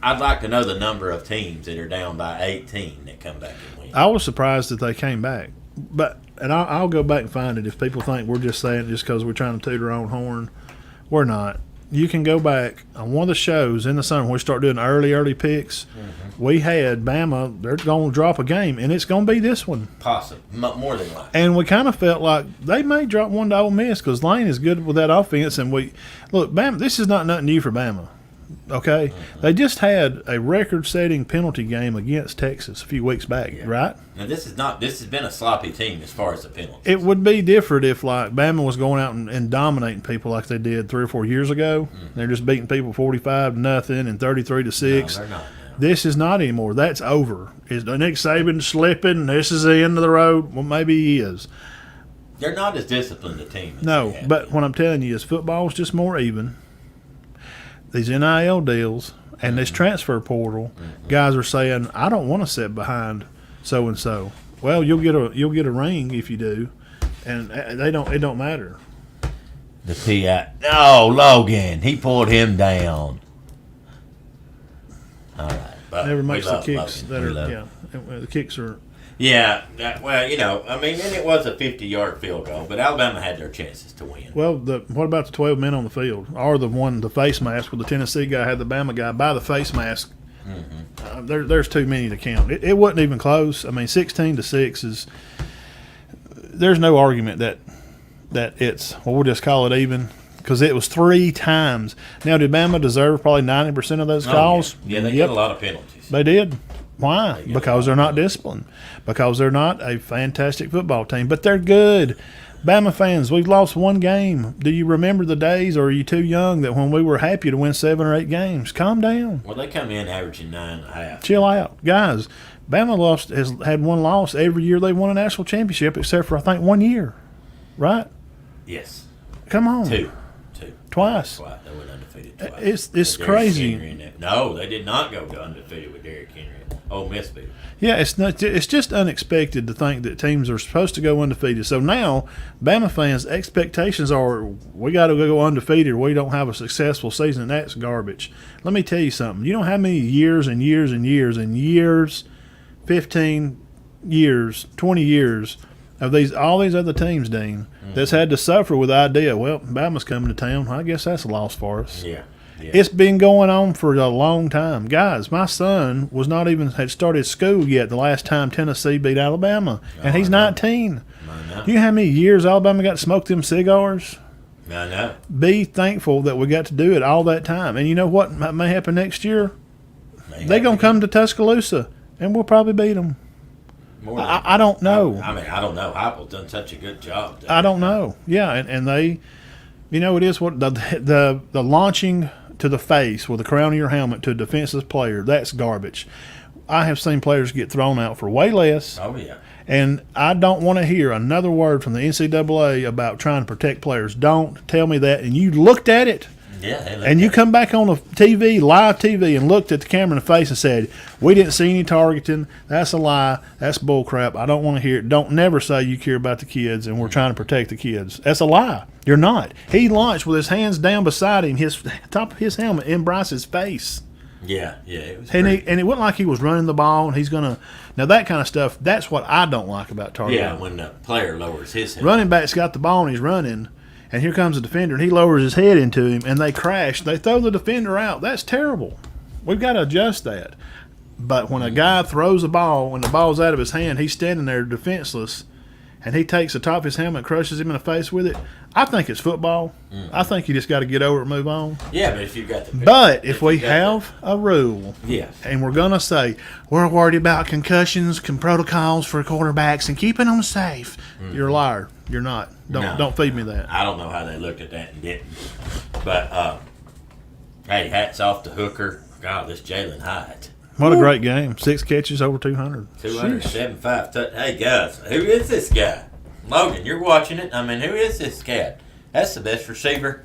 I'd like to know the number of teams that are down by 18 that come back and win. I was surprised that they came back, and I'll go back and find it. If people think we're just saying it just because we're trying to toot our own horn, we're not. You can go back on one of the shows in the summer when we start doing early picks. Mm-hmm. We had Bama, they're going to drop a game, and it's going to be this one. Possibly. More than likely. And we kind of felt like they may drop one to Ole Miss because Lane is good with that offense. And Bama, this is not nothing new for Bama. Okay? Mm-hmm. They just had a record-setting penalty game against Texas a few weeks back, right? Now, this has been a sloppy team as far as the penalties. It would be different if, Bama was going out and dominating people like they did 3 or 4 years ago. Mm-hmm. They're just beating people 45-0 and 33-6. No, they're not. No. This is not anymore. That's over. Is Nick Saban slipping? This is the end of the road? Well, maybe he is. They're not as disciplined a team. As No, they have but been. what I'm telling you is football's just more even. These NIL deals and this transfer portal, guys are saying, I don't want to sit behind so and so. Well, you'll get a ring if you do, and it don't matter. The PI. No, Logan. He pulled him down. All right. But Never we makes the love kicks Logan. that We are love him. the kicks are. Yeah. Well, you know, I mean, and it was a 50-yard field goal, but Alabama had their chances to win. Well, what about the 12 men on the field, or the face mask where the Tennessee guy had the Bama guy by the face mask? There's too many to count. It wasn't even close. I mean, 16-6 is. There's no argument that it's. Well, we'll just call it even because it was 3 times. Now, did Bama deserve probably 90% of those calls? Yeah, they get a lot of penalties. They did. Why? get Because they're not disciplined. Because they're not a fantastic football team. But they're good. Bama fans, we've lost 1 game. Do you remember the days, or are you too young, that when we were happy to win 7 or 8 games? Calm down. Well, they come in averaging 9.5. Chill out. Guys, Bama has had 1 loss every year they won a national championship, except for, I think, 1 year. Right? Yes. Come on. 2. Twice. They went undefeated twice. It's With Derrick crazy. Henry in it. No, they did not go to undefeated with Derrick Henry. Ole Miss beat them. Yeah, it's just unexpected to think that teams are supposed to go undefeated. So now, Bama fans' expectations are we got to go undefeated or we don't have a successful season, and that's garbage. Let me tell you something. You know how many years and years and years and years, 15 years, 20 years of all these other teams, Dean, that's had to suffer with the idea, well, Bama's coming to town. I guess that's a loss for us. Yeah. It's been going on for a long time. Guys, my son had started school yet the last time Tennessee beat Alabama, and he's 19. I know. You know how many years Alabama got to smoke them cigars? I know. Be thankful that we got to do it all that time. And you know what may happen next year? They're going to come to Tuscaloosa, and we'll probably beat them. More than- I don't know. I mean, I don't know. Heupel's done such a good job. I don't know. Yeah, and they, it is what the launching to the face with the crown of your helmet to a defensive player, that's garbage. I have seen players get thrown out for way less, Oh, yeah. and I don't want to hear another word from the NCAA about trying to protect players. Don't tell me that. And you looked at it, Yeah. and you come back on the TV, live TV, and looked at the camera in the face and said, we didn't see any targeting. That's a lie. That's bull crap. I don't want to hear it. Don't never say you care about the kids and we're trying to protect the kids. That's a lie. You're not. He launched with his hands down beside him, his top of his helmet in Bryce's face. Yeah. It was And pretty- it wasn't like he was running the ball and he's going to – now that kind of stuff, that's what I don't like about targeting. yeah, when the player lowers his head. Running back's got the ball and he's running, and here comes the defender, and he lowers his head into him, and they crash. They throw the defender out. That's terrible. We've got to adjust that. But when a guy throws the ball, when the ball's out of his hand, he's standing there defenseless, and he takes the top of his helmet and crushes him in the face with it, I think it's football. I think you just got to get over it and move on. Yeah, but if you got the. But if we you got have a rule the- Yes. and we're going to say we're worried about concussions, protocols for quarterbacks, and keeping them safe, you're a liar. You're not. No. Don't feed me that. I don't know how they looked at that and didn't. But, hey, hats off to Hooker. God, this Jalen Hyatt. What a great game. 6 catches, over 200. 275 touch. Hey, guys, who is this guy? Logan, you're watching it. I mean, who is this cat? That's the best receiver.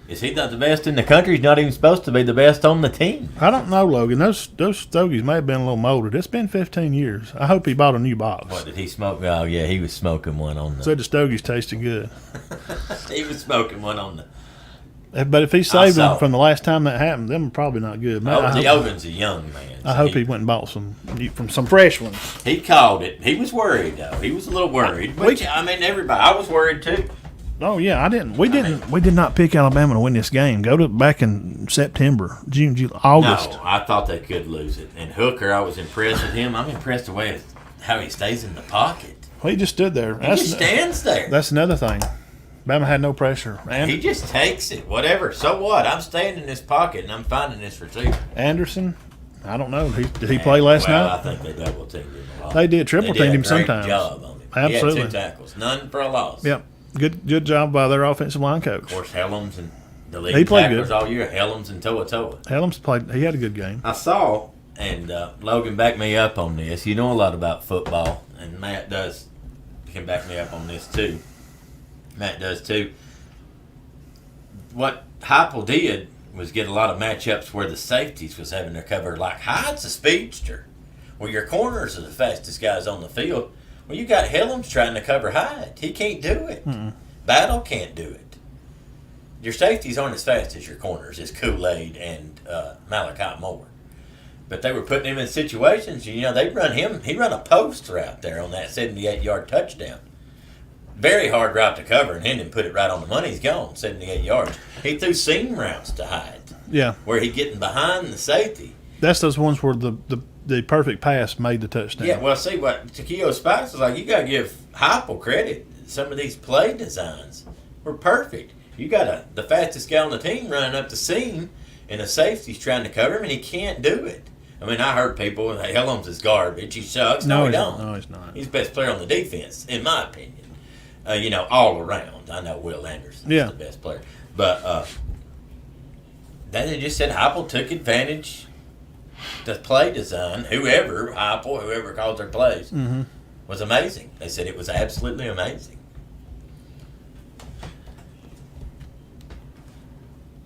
Is he not the best in the country? He's not even supposed to be the best on the team. I don't know, Logan. Those stogies may have been a little molded. It's been 15 years. I hope he bought a new box. What, did he smoke? Oh, yeah, he was smoking one on the... Said the stogies tasted good. He was smoking one on the... But if he saved saw them it. from the last time that happened, them are probably not good. Man, Oh, the Oven's a young man. I hope he went and bought some from some fresh ones. He called it. He was worried, though. He was a little worried. But, I mean, everybody... I was worried, too. Oh yeah, I didn't. We did not pick Alabama to win this game. Go to back in September, June, August. No, I thought they could lose it. And Hooker, I was impressed with him. I'm impressed the way how he stays in the pocket. He just stood there. He just stands there. That's another thing. Bama had no pressure. He just takes it. Whatever. So what? I'm staying in this pocket and I'm finding this receiver. Anderson, I don't know. Did he play last well, night? I think they double teamed him a lot. They did triple teamed him sometimes. Job on him. Absolutely. He had 2 tackles. None for a loss. Yep. Good job by their offensive line coach. Of course, Helms and the He lead played tacklers good. all year. Helms and Toa. Helms played. He had a good game. I saw, and Logan backed me up on this. You know a lot about football, and Matt does can back me up on this too. Matt does too. What Heupel did was get a lot of matchups where the safeties was having to cover. Like Hyde's a speedster. Well, your corners are the fastest guys on the field. Well, you got Helms trying to cover Hyde. He can't do it. Battle can't do it. Your safeties aren't as fast as your corners, as Kool-Aid and Malachi Moore. But they were putting him in situations, they run him. He run a post route there on that 78-yard touchdown. Very hard route to cover, and Hendon put it right on the money. He's gone, 78 yards. He threw seam routes to Hyde. Yeah. Where he getting behind the safety. That's those ones where the perfect pass made the touchdown. Yeah, well, see what Takeo Spikes was like. You got to give Heupel credit. Some of these play designs were perfect. You got the fastest guy on the team running up the seam, and the safety's trying to cover him, and he can't do it. I mean, I heard people, Helms is garbage. He sucks. No, he don't. No, he's not. He's the best player on the defense, in my opinion. All around. I know Will Anderson is the best player. But they just said Heupel took advantage. The play design, whoever called their plays, was amazing. They said it was absolutely amazing.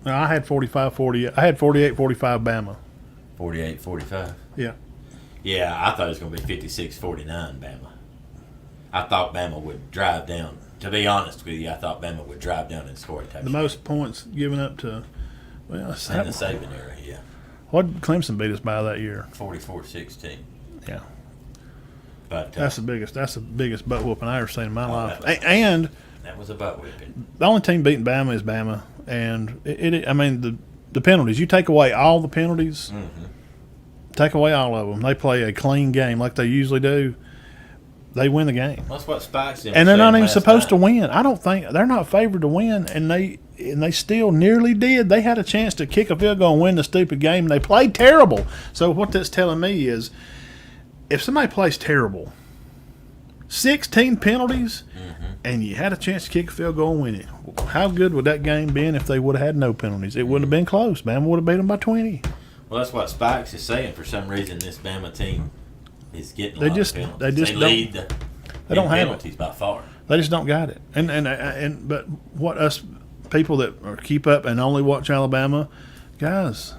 Now, I had 45-40. I had 48-45 Bama. 48-45? Yeah. Yeah, I thought it was going to be 56-49 Bama. I thought Bama would drive down. To be honest with you, I thought Bama would drive down and score a touchdown. The most points given up to, in the Saban era, yeah. What did Clemson beat us by that year? 44-16. Yeah. But that's the biggest butt whooping I ever seen in my life. And that was a butt whipping. The only team beating Bama is Bama, and the penalties. You take away all the penalties, take away all of them. They play a clean game like they usually do. They win the game. That's what Spikes did. And they're not even supposed to win. I don't think they're not favored to win, and they still nearly did. They had a chance to kick a field goal and win the stupid game, and they played terrible. So what that's telling me is, if somebody plays terrible, 16 penalties, and you had a chance to kick a field goal and win it, how good would that game been if they would have had no penalties? It wouldn't have been close. Bama would have beat them by 20. Well, that's what Spikes is saying. For some reason, this Bama team is getting They lot just- of penalties. they just lead they don't have it. penalties by far. They just don't got it. And but what us people that keep up and only watch Alabama, guys,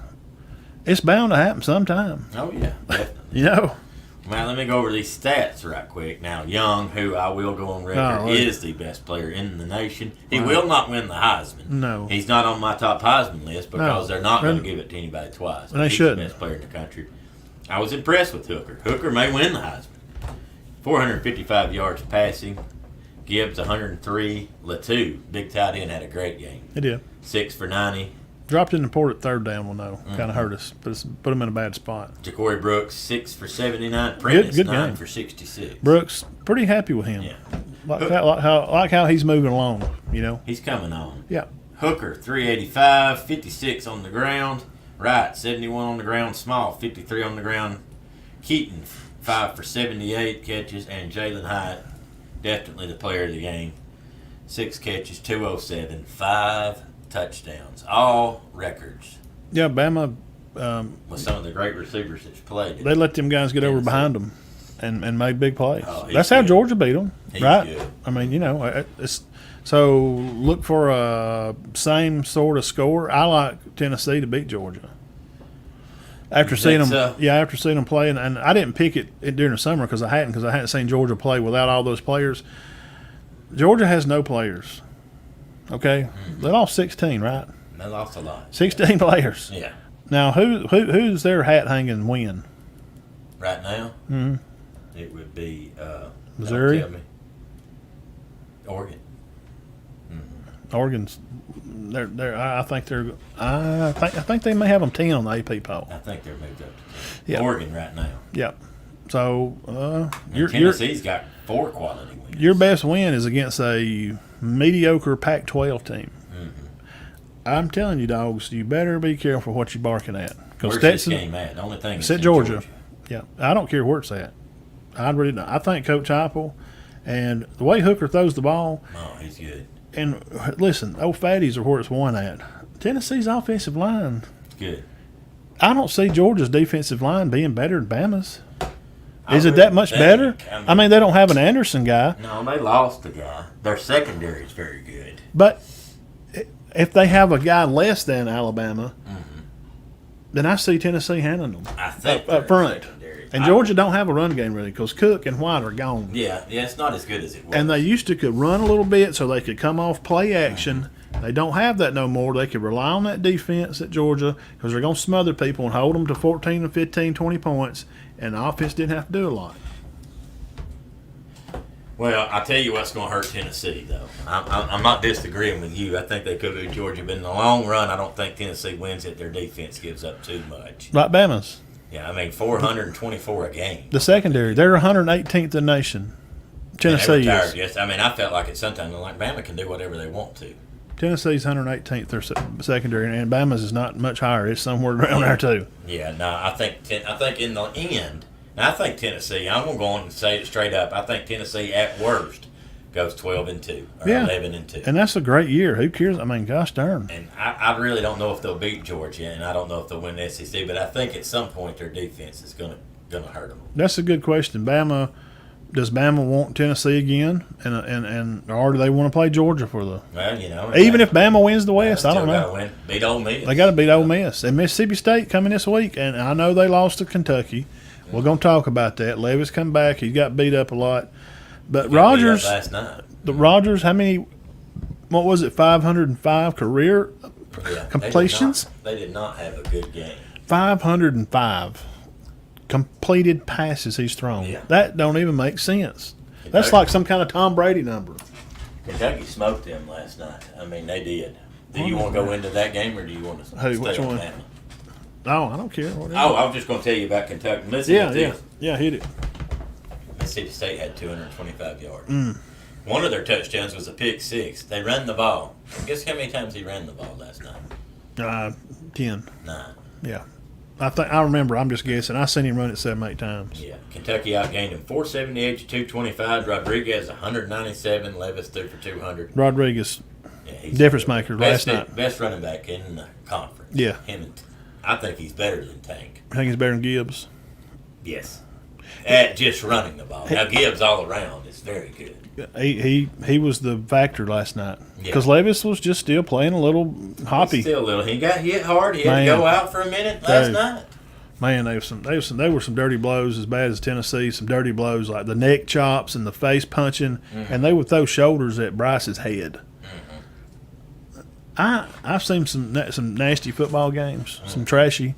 it's bound to happen sometime. Oh yeah, definitely. Now let me go over these stats right quick. Now Young, who I will go on record, is the best player in the nation. He will not win the Heisman. No, he's not on my top Heisman list because they're not going to give it to anybody twice. They he's shouldn't. the best player in the country. I was impressed with Hooker. Hooker may win the Heisman. 455 yards passing. Gibbs 103. Latu, big tight end, had a great game. he did. 6 for 90. Dropped in the important third down one though. Kind of hurt us, put him in a bad spot. Ja'Cory Brooks 6 for 79. Prentice good 9 game. for 66. Brooks, pretty happy with him. Yeah, Like how he's moving along. he's coming on. Yeah. Hooker 385, 56 on the ground. Wright 71 on the ground. Small 53 on the ground. Keaton 5 for 78 catches, and Jalen Hyatt, definitely the player of the game. 6 catches, 207, 5 touchdowns, all records. Yeah, Bama. With some of the great receivers that's played. They let them guys get over behind them and made big plays. Oh, That's how good. Georgia beat them, He's right? good. I mean, it's so look for a same sort of score. I like Tennessee to beat Georgia. After You seeing think them, so? yeah, after seeing them play, and I didn't pick it during the summer because I hadn't seen Georgia play without all those players. Georgia has no players. Okay, they lost 16, right? They lost a lot. 16 players. Yeah. Now, who's their hat hanging win? Right now, it would be Missouri? don't tell me. Oregon. Oregon's. I think they may have them 10 on the AP poll. I think they're moved up to 10. Yeah. Oregon right now. Yep. So And Tennessee's got 4 quality wins. your best win is against a mediocre Pac-12 team. I'm telling you, dogs, you better be careful what you're barking at. Where's this game at? The only thing It's is at in Georgia. Yeah, I don't care where it's at. I really don't. I think Coach Heupel and the way Hooker throws the ball. Oh, he's good. And listen, old fatties are where it's won at. Tennessee's offensive line. Good. I don't see Georgia's defensive line being better than Bama's. Is it that much better? I mean, they don't have an Anderson guy. No, they lost the guy. Their secondary is very good. But if they have a guy less than Alabama, then I see Tennessee handling them I think up front. secondary. And Georgia don't have a run game really because Cook and White are gone. Yeah, it's not as good as it was. And they used to could run a little bit so they could come off play action. They don't have that no more. They could rely on that defense at Georgia because they're going to smother people and hold them to 14 and 15, 20 points, and the offense didn't have to do a lot. Well, I tell you what's going to hurt Tennessee, though. I'm not disagreeing with you. I think they could beat Georgia, but in the long run, I don't think Tennessee wins it. Their defense gives up too much. Like Bama's. Yeah, I mean, 424 a game. The secondary, they're 118th in the nation. Tennessee They were tired, is. yes. I mean, I felt like it sometimes. Like, Bama can do whatever they want to. Tennessee's 118th, their secondary, and Bama's is not much higher. It's somewhere around there, too. Yeah, no, I think in the end, now I think Tennessee, I'm going to go on and say it straight up, I think Tennessee at worst goes 12-2 or Yeah. 11-2. And that's a great year. Who cares? I mean, gosh darn. And I really don't know if they'll beat Georgia, and I don't know if they'll win the SEC, but I think at some point their defense is going to hurt them. That's a good question. Does Bama want Tennessee again? And or do they want to play Georgia for the Well, you know. even if Bama wins the West? I don't know. Gotta win. Beat Ole Miss. They got to beat Ole Miss and Mississippi State coming this week. And I know they lost to Kentucky. We're going to talk about that. Levis come back. He got beat up a lot. But Got beat up Rogers, last night. the Rogers, how many? What was it? 505 career Yeah, completions. They did not have a good game. 505 completed passes he's thrown. Yeah. That don't even make sense. That's Kentucky- like some kind of Tom Brady number. Kentucky smoked them last night. I mean, they did. Do you want to go into that game, or do you want to Who, stay which on one? Bama? No, I don't care. Whatever. Oh, I was just going to tell you about Kentucky. Listen yeah, to yeah, this. yeah. Hit it. Mississippi State had 225 yards. Mm. One of their touchdowns was a pick six. They ran the ball. Guess how many times he ran the ball last night? 10. 9. Yeah. I remember. I'm just guessing. I seen him run it 7, 8 times. Yeah. Kentucky outgained him 478 to 225. Rodriguez 197. Levis threw for 200. Rodriguez, Yeah, he's difference maker last best, night. Best running back in the conference. Yeah. Him and I think he's better than Tank. I think he's better than Gibbs. Yes. At just running the ball. Now Gibbs all around is very good. He was the factor last night Yeah. because Levis was just still playing a little hoppy. Still a little. He got hit hard. He had Man. to go out for a minute last Dude. night. Man, they were some dirty blows as bad as Tennessee. Some dirty blows like the neck chops and the face punching, and they would throw shoulders at Bryce's head. I've seen some nasty football games, some trashy,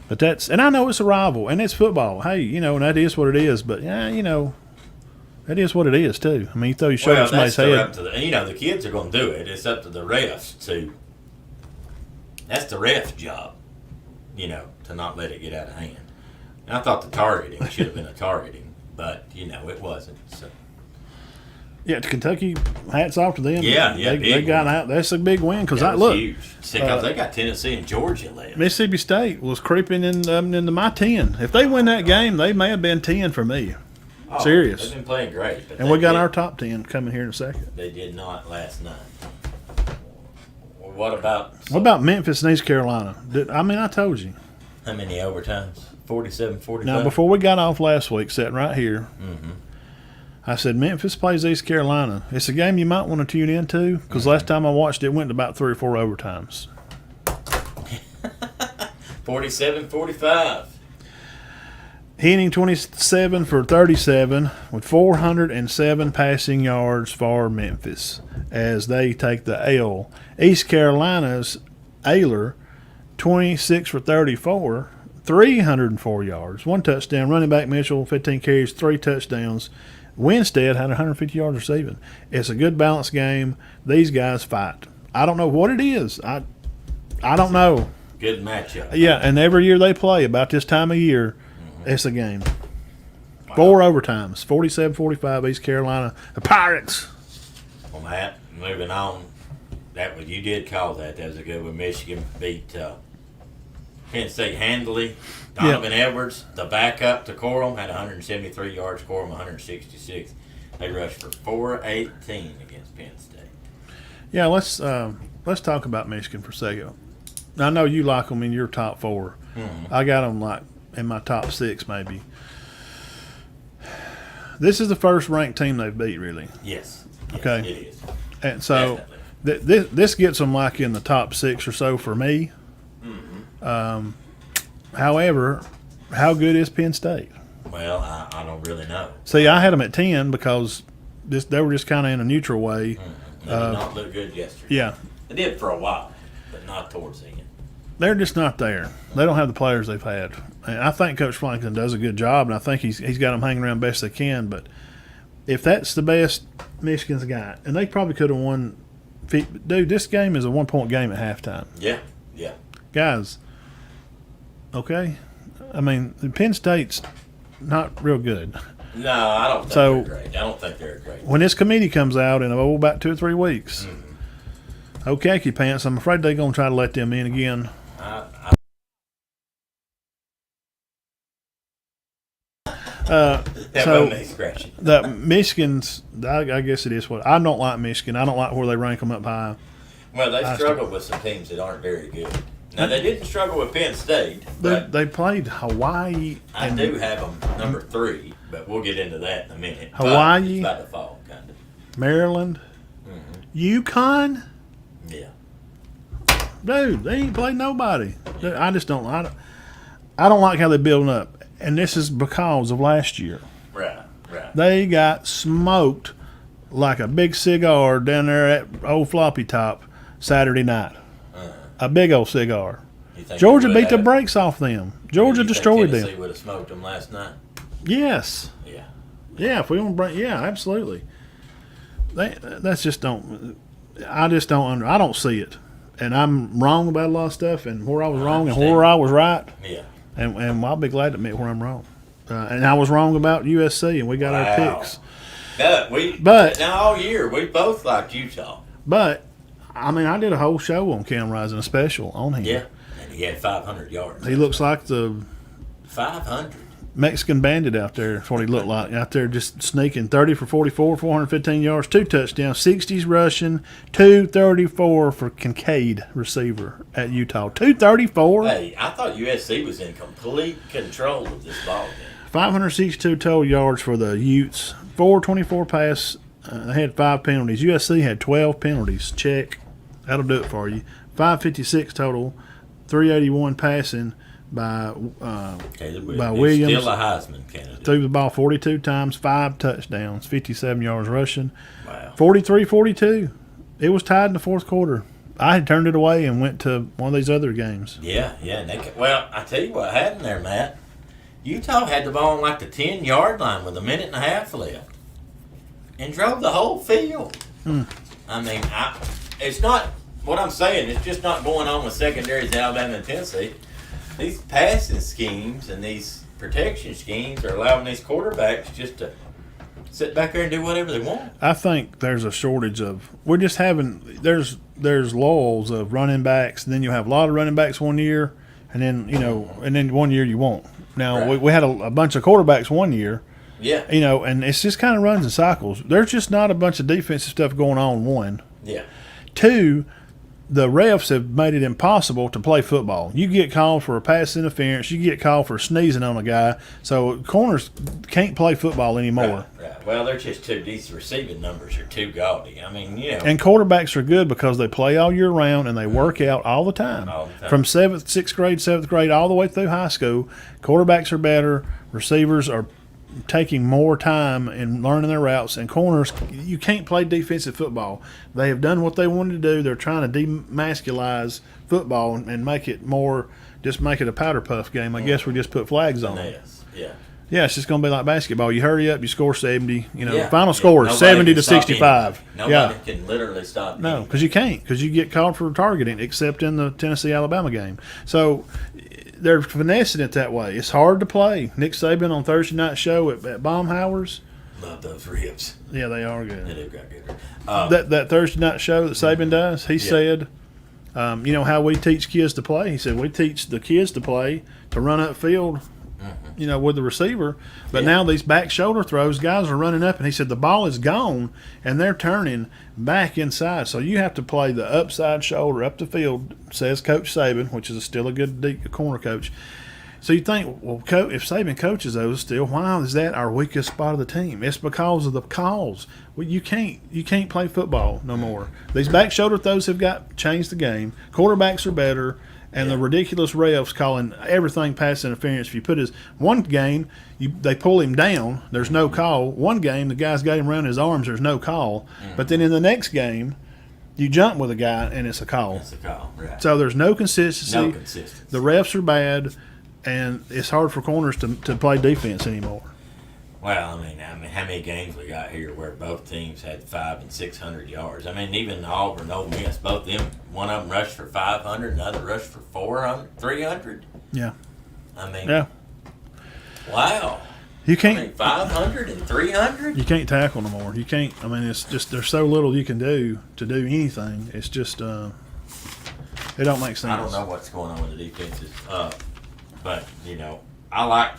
but and I know it's a rival and it's football. Hey, and that is what it is. But yeah, that is what it is too. I mean, you throw your shoulder Well, at somebody's that's head. up to the kids are going to do it. It's up to the refs to. That's the ref's job, to not let it get out of hand. And I thought the targeting should have been a targeting, but it wasn't. So. Yeah, to Kentucky, hats off to them. Yeah, they big got win. out. That's a big win because That was look, huge. Because they got Tennessee and Georgia left. Mississippi State was creeping into my 10. If they win that game, they may have been 10 for me. Oh, serious. They've been playing great. But And we got our top 10 coming here in a second. They did not last night. Well, what about Memphis and East Carolina? I told you. how many overtimes? 47, 45? Now, before we got off last week, sitting right here, Mm-hmm. I said Memphis plays East Carolina. It's a game you might want to tune into because last time I watched it, went to about 3 or 4 overtimes. 47, 45. Henning 27 for 37 with 407 passing yards for Memphis as they take the L. East Carolina's Ayler 26 for 34, 304 yards, 1 touchdown. Running back Mitchell 15 carries, 3 touchdowns. Winstead had 150 yards receiving. It's a good balanced game. These guys fight. I don't know what it is. I don't know. Good matchup. Yeah, and every year they play about this time of year, it's a game. Wow. 4 overtimes, 47-45 East Carolina. The Pirates. On that, moving on, you did call that. That was a good one. Michigan beat Penn State handily. Donovan Edwards, the backup to Corum, had 173 yards. Corum 166. They rushed for 418 against Penn State. Yeah, let's talk about Michigan for a second. I know you like them in your top 4. Mm-hmm. I got them like in my top 6 maybe. This is the first ranked team they've beat, really. Yes. Okay. It is. And so Definitely. this gets them like in the top 6 or so for me. However, how good is Penn State? Well, I don't really know. See, I had them at 10 because they were just kind of in a neutral way. They did not look good yesterday. Yeah, They did for a while, but not towards the end. they're just not there. They don't have the players they've had. And I think Coach Franklin does a good job, and I think he's got them hanging around best they can. But if that's the best Michigan's got, and they probably could have won. Dude, this game is a 1-point game at halftime. Yeah, yeah. Guys, okay? I mean, Penn State's not real good. No, I don't think So- they're great. I don't think they're great. When this committee comes out in about 2 or 3 weeks, okay, pants, I'm afraid they're going to try to let them in again. That So- wasn't me scratching. The Michigan's, I guess it is what I don't like Michigan. I don't like where they rank them up high. Well, they struggled with some teams that aren't very good. Now, they didn't struggle with Penn State, but They played Hawaii. I and do have them number 3, but we'll get into that in a minute. But Hawaii. it's about to fall, kind of. Maryland, UConn. Yeah. Dude, they ain't played nobody. Dude, I just don't. I don't like how they're building up, and this is because of last year. Right, right. They got smoked like a big cigar down there at Old Floppy Top Saturday night. A big old cigar. You think Georgia they beat would the have- brakes off them. Georgia you think destroyed Tennessee them. would have smoked them last night. Yes. Yeah. Yeah, if we want to bring, yeah, absolutely. That's just don't. I just don't. I don't see it, and I'm wrong about a lot of stuff, and where I was wrong and understand. where I was right, Yeah. and I'll be glad to admit where I'm wrong. And I was wrong about USC, and we got our Wow. picks. But now all year we both liked Utah. But I mean, I did a whole show on Cam Rising, a special on him. Yeah. And he had 500 yards. He looks like the 500. Mexican bandit out there. That's what he looked like out there, just sneaking 30 for 44, 415 yards, 2 touchdowns, 60s rushing, 234 for Kincaid, receiver at Utah. 234, Hey, I thought USC was in complete control of this ball game. 562 total yards for the Utes, 424 pass. They had 5 penalties. USC had 12 penalties. Check. That'll do it for you. 556 total, 381 passing by Caleb by Williams. Williams. Still a Heisman candidate. threw the ball 42 times, 5 touchdowns, 57 yards rushing, Wow. 43-42. It was tied in the fourth quarter. I had turned it away and went to one of these other games. Yeah, yeah. Well, I tell you what happened there, Matt. Utah had the ball on like the 10-yard line with a minute and a half left and drove the whole field. I mean, it's not what I'm saying. It's just not going on with secondaries in Alabama and Tennessee. These passing schemes and these protection schemes are allowing these quarterbacks just to sit back there and do whatever they want. I think there's a shortage of. We're just having there's lulls of running backs, and then you have a lot of running backs one year, and then and then one year you won't. Now Right. we had a bunch of quarterbacks one year, Yeah, and it's just kind of runs in cycles. There's just not a bunch of defensive stuff going on. One, yeah. 2, the refs have made it impossible to play football. You get called for a pass interference. You get called for sneezing on a guy. So corners can't play football anymore. Right. Well, they're just these receiving numbers are too gaudy. I mean, And quarterbacks are good because they play all year round and they work out all the time. All the time. From 6th grade, 7th grade, all the way through high school. Quarterbacks are better. Receivers are taking more time in learning their routes, and corners, you can't play defensive football. They have done what they wanted to do. They're trying to demasculize football and make it more, just make it a powder puff game. I guess we just put flags on it. yes, yeah. Yeah, it's just going to be like basketball. You hurry up, you score 70. Yeah. Final score is Nobody 70 can to stop 65. anybody. Yeah. Nobody can literally stop. No, anybody. because you can't, because you get called for targeting, except in the Tennessee-Alabama game. So they're finessing it that way. It's hard to play. Nick Saban on Thursday night show at Baumhauer's. Love those ribs. Yeah, they are They good. do got good. That Thursday night show that Saban does, he said, you know how we teach kids to play? He said, we teach the kids to play, to run upfield, with the receiver. But Yeah. now these back shoulder throws, guys are running up, and he said the ball is gone, and they're turning back inside. So you have to play the upside shoulder up the field, says Coach Saban, which is still a good deep corner coach. So you think, well, if Saban coaches those still, why is that our weakest spot of the team? It's because of the calls. Well, you can't play football no more. These back shoulder throws have got changed the game. Quarterbacks are better, and the ridiculous refs calling everything pass interference. If you put his one game, they pull him down. There's no call. One game, the guy's got him around his arms. There's no call. But then in the next game, you jump with a guy and it's a call. It's a call, right? So there's no consistency. No consistency. The refs are bad. And it's hard for corners to play defense anymore. Well, I mean, how many games we got here where both teams had 500 and 600 yards? I mean, even Auburn, Ole Miss, both them, one of them rushed for 500, another rushed for 400, 300. Yeah. I mean, Yeah. Wow. You can't. 500 and 300. You can't tackle no more. You can't. I mean, it's just there's so little you can do to do anything. It's just it don't make sense. I don't know what's going on with the defenses. But, I like,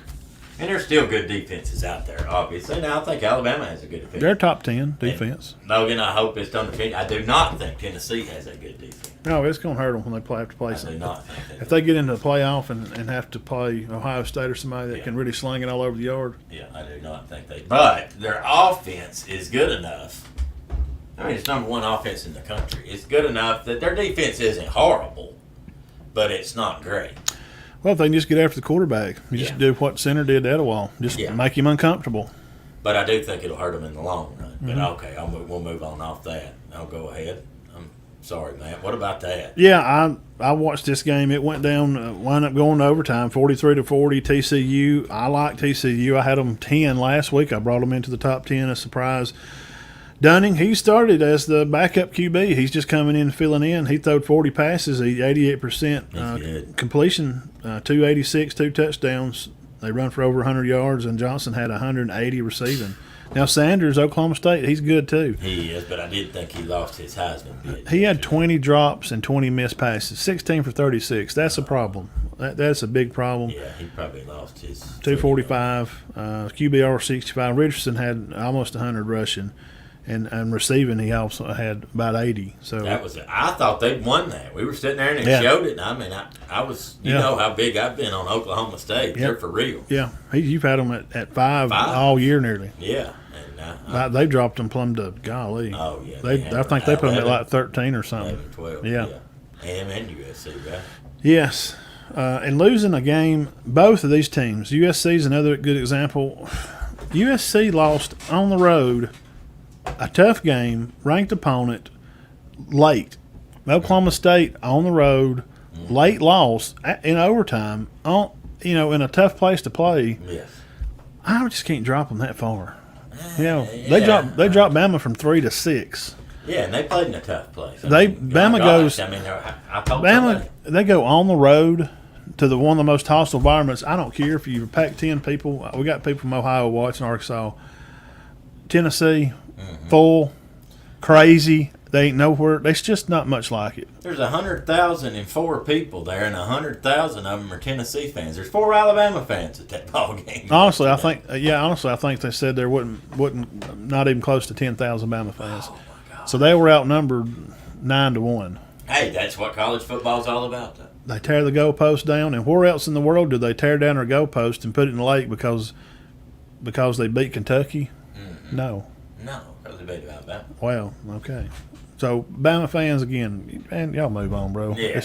and there's still good defenses out there, obviously. Now, I think Alabama has a good defense. They're top 10 defense. And Logan, I hope it's done defense. I do not think Tennessee has a good defense. No, it's going to hurt them when they have to play I do something. not think that. If they get into the playoff and have to play Ohio State or somebody that can really sling it all over the yard. Yeah, I do not think they. But their offense is good enough. I mean, it's number one offense in the country. It's good enough that their defense isn't horrible, but it's not great. Well, if they can just get after the quarterback, you just Yeah. do what center did to Etowah. Just make him uncomfortable. But I do think it'll hurt them in the long run. But Mm-hmm. okay, we'll move on off that. I'll go ahead. I'm sorry, Matt. What about that? Yeah, I watched this game. It went down, wound up going to overtime, 43-40 TCU. I like TCU. I had them 10 last week. I brought them into the top 10 as a surprise. Dunning, he started as the backup QB. He's just coming in, filling in. He throwed 40 passes, 88% completion, 286, 2 touchdowns. They run for over 100 yards, and Johnson had 180 receiving. Now, Sanders, Oklahoma State, he's good too. He is, but I did think he lost his Heisman bid. He had 20 drops and 20 missed passes, 16 for 36. That's a problem. That's a big problem. Yeah, he probably lost his 245, QBR 65. Richardson had almost 100 rushing. And receiving, he also had about 80. So that was it. I thought they'd won that. We were sitting there and they showed it. And I mean, I was, you know how big I've been on Oklahoma State. They're for real. Yeah, you've had them at five all year nearly. Yeah, and they dropped them plumb to golly. Oh yeah, I think they put them at like 13 or something. 11, 12. Yeah. AM and USC, right? Yes, and losing a game, both of these teams. USC is another good example. USC lost on the road. A tough game, ranked opponent, late. Oklahoma State on the road, late loss in overtime. In a tough place to play. Yes. I just can't drop them that far. They dropped Bama from 3 to 6. Yeah, and they played in a tough place. Bama goes. I told Bama. somebody. They go on the road to one of the most hostile environments. I don't care if you're Pac-10 people. We got people from Ohio watching, Arkansas, Tennessee. Full, crazy. They ain't nowhere. There's just not much like it. There's 100,004 people there, and 100,000 of them are Tennessee fans. There's 4 Alabama fans at that ball game. Honestly, I think they said there wasn't not even close to 10,000 Bama fans. Oh my God. So they were outnumbered 9-1. Hey, that's what college football's all about, though. They tear the goalpost down, and where else in the world do they tear down their goalpost and put it in the lake because they beat Kentucky? Mm-hmm. No. No, because they beat Alabama. Well, okay. So Bama fans again, man, y'all move on, bro. Yeah.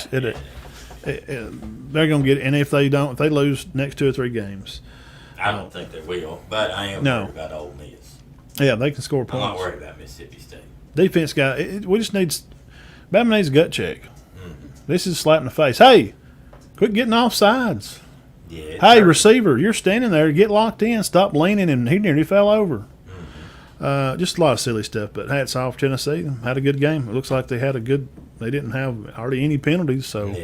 They're gonna get, and if they lose next 2 or 3 games, I don't think they will, but I am worried about Ole Miss. yeah, they can score I'm points. not worried about Mississippi State. Defense guy, we just Bama needs a gut check. Mm-hmm. This is a slap in the face. Hey, quit getting off sides. Yeah. Hey, receiver, you're standing there. Get locked in. Stop leaning, and he nearly fell over. Just a lot of silly stuff, but hats off Tennessee. Had a good game. It looks like they didn't have hardly any penalties, so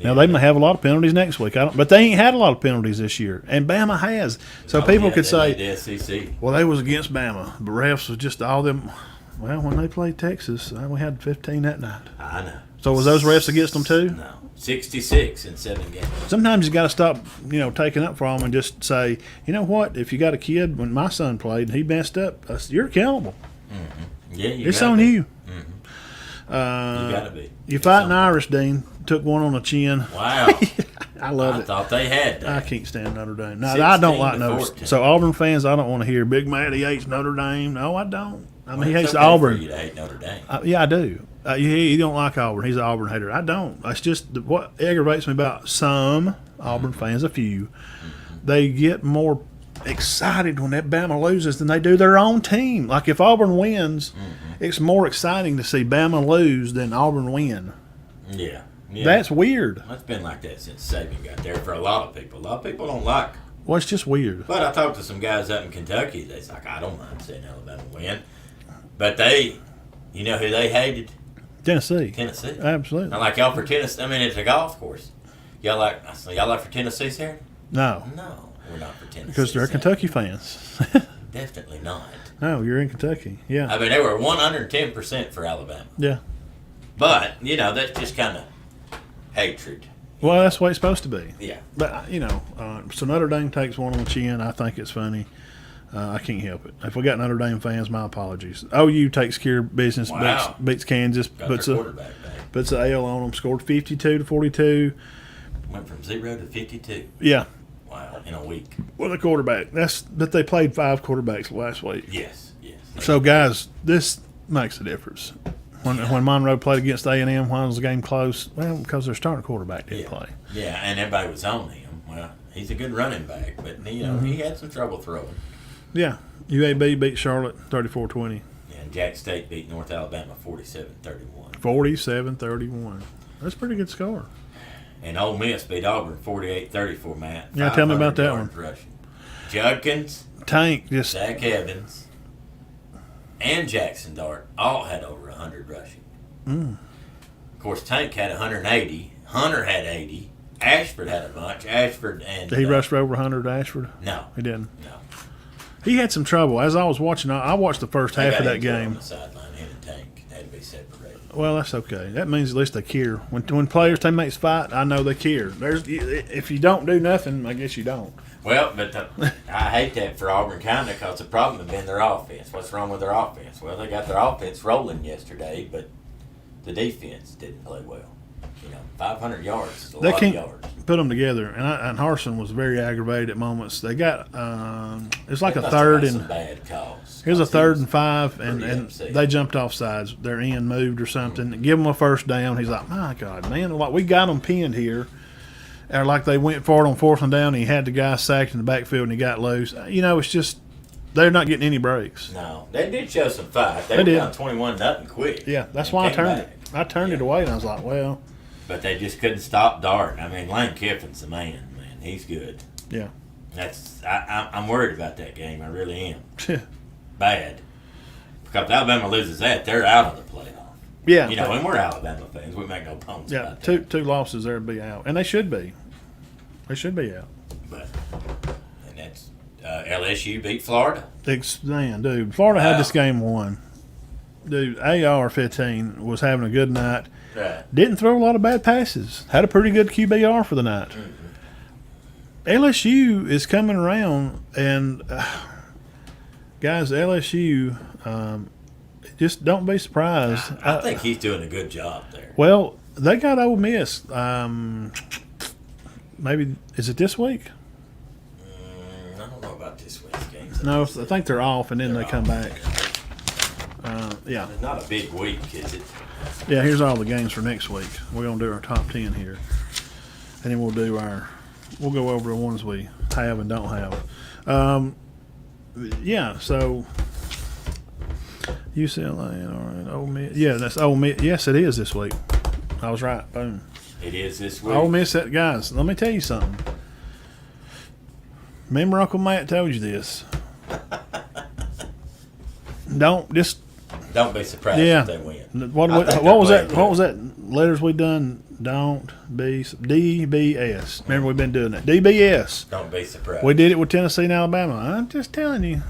now they may have a lot of penalties next week. But they ain't had a lot of penalties this year, and Bama has. So people could say, the SEC. well, they was against Bama, but refs was just all them. Well, when they played Texas, we had 15 that night. I know. So was those refs against them too? No, 66 in 7 games. Sometimes you got to stop, taking up for them and just say, you know what? If you got a kid, when my son played and he messed up, you're accountable. Mm-hmm. Yeah, it's on you. Mm-hmm. You got to be. You fighting Irish, Dean. Took one on the chin. Wow. I love I it. thought they had I that. can't stand Notre Dame. No, I don't 16 like to Notre 14. So Auburn fans, I don't want to hear Big Matty hates Notre Dame. No, I don't. I mean, he It's hates okay Auburn. For you to hate Notre Dame. Yeah, I do. He don't like Auburn. He's an Auburn hater. I don't. That's just what aggravates me about some Auburn fans. A few, they get more excited when that Bama loses than they do their own team. Like if Auburn wins, it's more exciting to see Bama lose than Auburn win. Yeah. That's weird. It's been like that since Saban got there for a lot of people. A lot of people don't like it. Well, it's just weird. But I talked to some guys up in Kentucky. They're like, I don't mind seeing Alabama win. But they, you know who they hated? Tennessee. Tennessee. Absolutely. I like y'all for Tennessee. I mean, it's a golf course. Y'all like for Tennessee, Saturday? No, No, we're not for Tennessee. because they're Saturday. Kentucky fans. Definitely not. No, you're in Kentucky. Yeah. I mean, they were 110% for Alabama. Yeah. But, that's just kind of hatred. Well, that's the way it's supposed to be. Yeah. But, so Notre Dame takes one on the chin. I think it's funny. I can't help it. If we got Notre Dame fans, my apologies. OU takes care of business, Wow. beats Kansas, Got puts their a quarterback back. puts the AL on them, scored 52-42. Went from 0 to 52. Yeah, Wow, in a week. with a quarterback. But they played 5 quarterbacks last week. Yes. So, guys, this makes a difference. When Monroe played against A&M, why was the game close? Well, because their starting quarterback didn't play. Yeah, and everybody was on him. Well, he's a good running back, but, he had some trouble throwing. Yeah, UAB beat Charlotte 34-20. And Jack State beat North Alabama 47-31. 47-31. That's a pretty good score. And Ole Miss beat Auburn 48-34, Matt. Yeah, tell me about 500 that yards rushing. Judkins, Tank just Zach Evans, and Jackson Dart all had over 100 rushing. Of course, Tank had 180. Hunter had 80. Ashford had a bunch. Ashford and he rushed for over 100. Ashford, No, he didn't. no. He had some trouble. As I was watching, I watched the first They half got of that into it On game. the sideline, him and Tank had to be separated. Well, that's okay. That means at least they care. When players, teammates fight, I know they care. If you don't do nothing, I guess you don't. Well, but I hate that for Auburn County because the problem has been their offense. What's wrong with their offense? Well, they got their offense rolling yesterday, but the defense didn't play well. 500 yards is a They lot can't of yards. put them together. And Harsin was very aggravated at moments. They got it's like They a must have third got and some bad calls. here's a Because third he and 5, pretty and upset. they jumped off sides. Their end moved or something. Give them a first down. He's like, my God, man, like we got them pinned here. Or like they went for it on 4th down. And he had the guy sacked in the backfield and he got loose. It's just they're not getting any breaks. No, they did show some fight. They They were did. down 21-0 quick. Yeah, that's and why I came turned back. it. I turned it away and I was like, well, But they just couldn't stop Dart. I mean, Lane Kiffin's the man. He's good. yeah. I'm worried about that game. I really am. Bad. Because if Alabama loses that, they're out of the playoff. Yeah. And we're Alabama fans. We make no bones Yeah, about that. two losses there would be out. And they should be. They should be out. And that's LSU beat Florida. Man, dude, Florida had Wow. this game won. Dude, AR-15 was having a good night. Right. Didn't throw a lot of bad passes. Had a pretty good QBR for the night. LSU is coming around, and guys, LSU, just don't be surprised. I think he's doing a good job there. Well, they got Ole Miss. Maybe is it this week? I don't know about this week's games. No, I think they're off, and then they come back. Yeah. It's not a big week, is it? Yeah, here's all the games for next week. We're gonna do our top 10 here, and then we'll go over the ones we have and don't have. Yeah, so UCLA, all right, Ole Miss. Yeah, that's Ole Miss. Yes, it is this week. I was right. Boom. It is this week. Ole Miss, guys. Let me tell you something. Remember, Uncle Matt told you this. Don't just. Don't be surprised Yeah. if they win. What I think was they're that? playing What was that? Letters we done? Don't be DBS. Remember, we've been doing that. DBS. Don't be surprised. We did it with Tennessee and Alabama. I'm just telling you.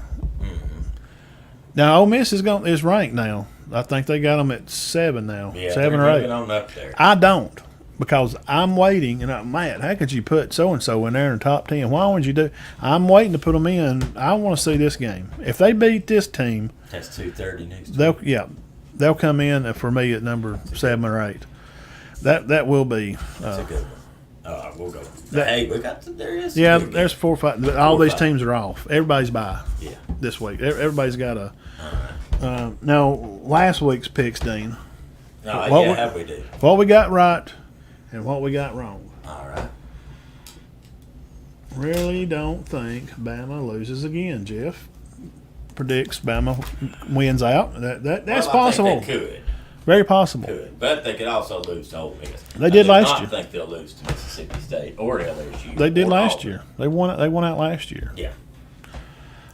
Now, Ole Miss is ranked now. I think they got them at 7 now, Yeah, 7 they're or 8. moving on up there. I don't, because I'm waiting. And Matt, how could you put so and so in there in the top 10? Why would you do? I'm waiting to put them in. I want to see this game. If they beat this team, That's 2:30 next week. they'll come in for me at number 7 or 8. That will be. That's a good one. We'll go. That- Hey, we got there is. some Yeah, good there's games. 4 or 5. All 4 or these 5. teams are off. Everybody's by Yeah. this week. Everybody's got a. Now, last week's picks, Dean. No, What yeah, we- how we do. What we got right and what we got wrong. All right. Really don't think Bama loses again. Jeff predicts Bama wins out. That's Well, I possible. think they could, Very possible. but they could also lose to Ole Miss. They did I do last not year. think they'll lose to Mississippi State or LSU. They did or last Auburn. year. They won out last year. Yeah.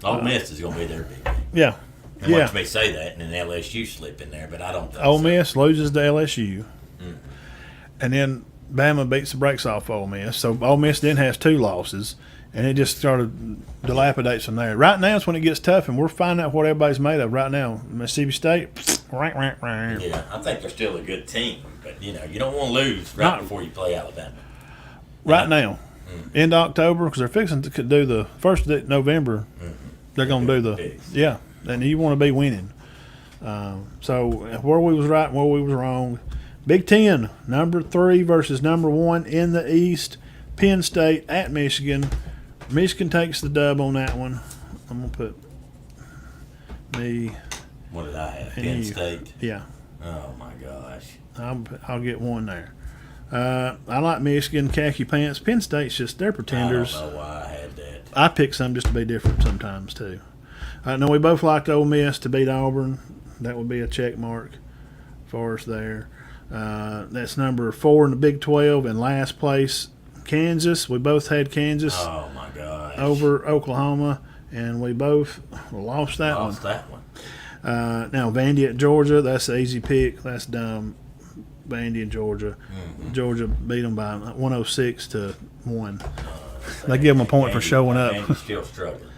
Ole Miss is going to be their big game. Yeah. And Yeah. watch me say that, and then LSU slip in there, but I don't think Ole so. Miss loses to LSU. Mm. And then Bama beats the brakes off Ole Miss. So Ole Miss then has 2 losses. And it just started dilapidates from there. Right now is when it gets tough, and we're finding out what everybody's made of right now. Mississippi State, Yeah, I think they're still a good team, but you don't want to lose right Not- before you play Alabama. right now. End of October, because they're fixing to do the first of November. They're going to do the Bigs. yeah, and you want to be winning. So where we was right and where we was wrong. Big Ten, number 3 versus number 1 in the East. Penn State at Michigan. Michigan takes the dub on that one. I'm gonna put me. What did I have? And Penn you. State. Yeah, Oh my gosh. I'll get one there. I like Michigan, khaki pants. Penn State's just they're pretenders. I don't know why I had that. I pick some just to be different sometimes too. No, we both liked Ole Miss to beat Auburn. That would be a check mark for us there. That's number 4 in the Big 12, and last place Kansas. We both had Kansas Oh my gosh. over Oklahoma, and we both lost that Lost one. that one. Now Vandy at Georgia. That's an easy pick. That's dumb. Vandy and Georgia. Georgia beat them by 106 to 1. They give them a point for showing up. Vandy's still struggling.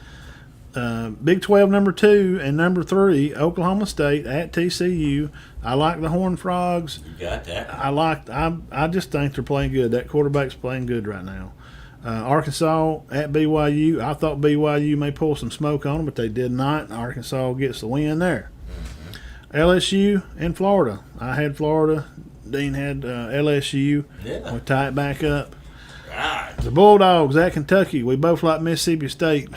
Big 12 number 2 and number 3 Oklahoma State at TCU. I like the Horned Frogs. You got that. I just think they're playing good. That quarterback's playing good right now. Arkansas at BYU. I thought BYU may pull some smoke on them, but they did not. Arkansas gets the win there. LSU and Florida. I had Florida. Dean had LSU. Yeah. We tie it back up. Right. The Bulldogs at Kentucky. We both like Mississippi State.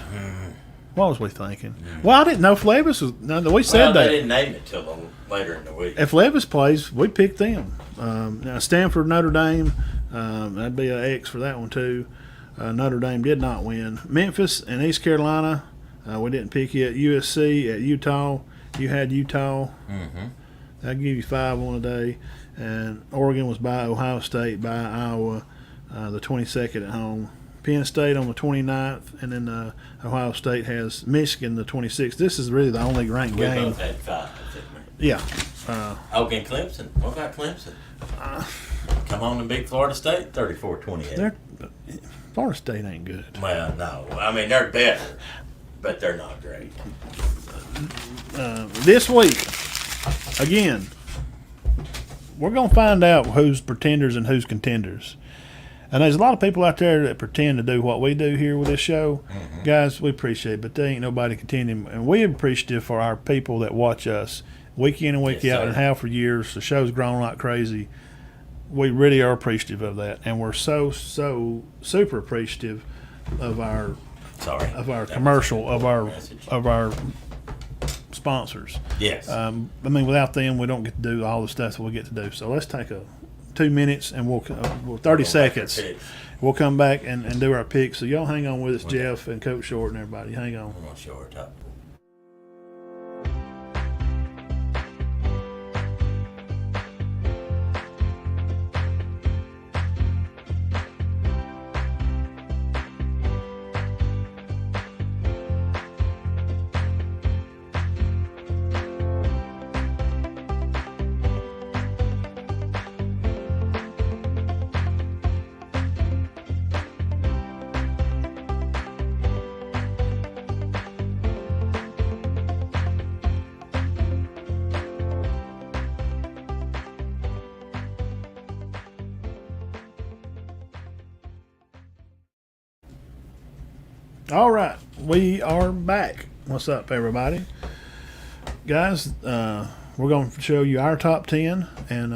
What was we thinking? Well, I didn't know if Levis was. No, we said Well, that. they didn't name it till later in the week. If Levis plays, we pick them. Now Stanford, Notre Dame, that'd be an X for that one too. Notre Dame did not win. Memphis and East Carolina, we didn't pick yet. USC at Utah, you had Utah. I'll give you 5 on a day. And Oregon was by Ohio State, by Iowa, the 22nd at home. Penn State on the 29th, and then Ohio State has Michigan the 26th. This is really the only ranked We game. both had 5. Didn't we? Yeah. Okay, Clemson. What about Clemson? Come on to beat Florida State, 34-28. They're, Florida State ain't good. Well, no. I mean, they're better, but they're not great. This week, again, we're going to find out who's pretenders and who's contenders. And there's a lot of people out there that pretend to do what we do here with this show. Guys, we appreciate it, but they ain't nobody contending. And we appreciative for our people that watch us week in and week Yes, out sir. and have for years. The show's grown like crazy. We really are appreciative of that. And we're so super appreciative of our Sorry. commercial, of our Message. sponsors. Yes. I mean, without them, we don't get to do all the stuff that we get to do. So let's take 2 minutes and we'll 30 seconds. We'll come back and do our picks. So y'all hang on with us, Jeff and Coach Short and everybody. Hang on. I'm going to show her top. All right, we are back. What's up, everybody? Guys, we're going to show you our top 10, and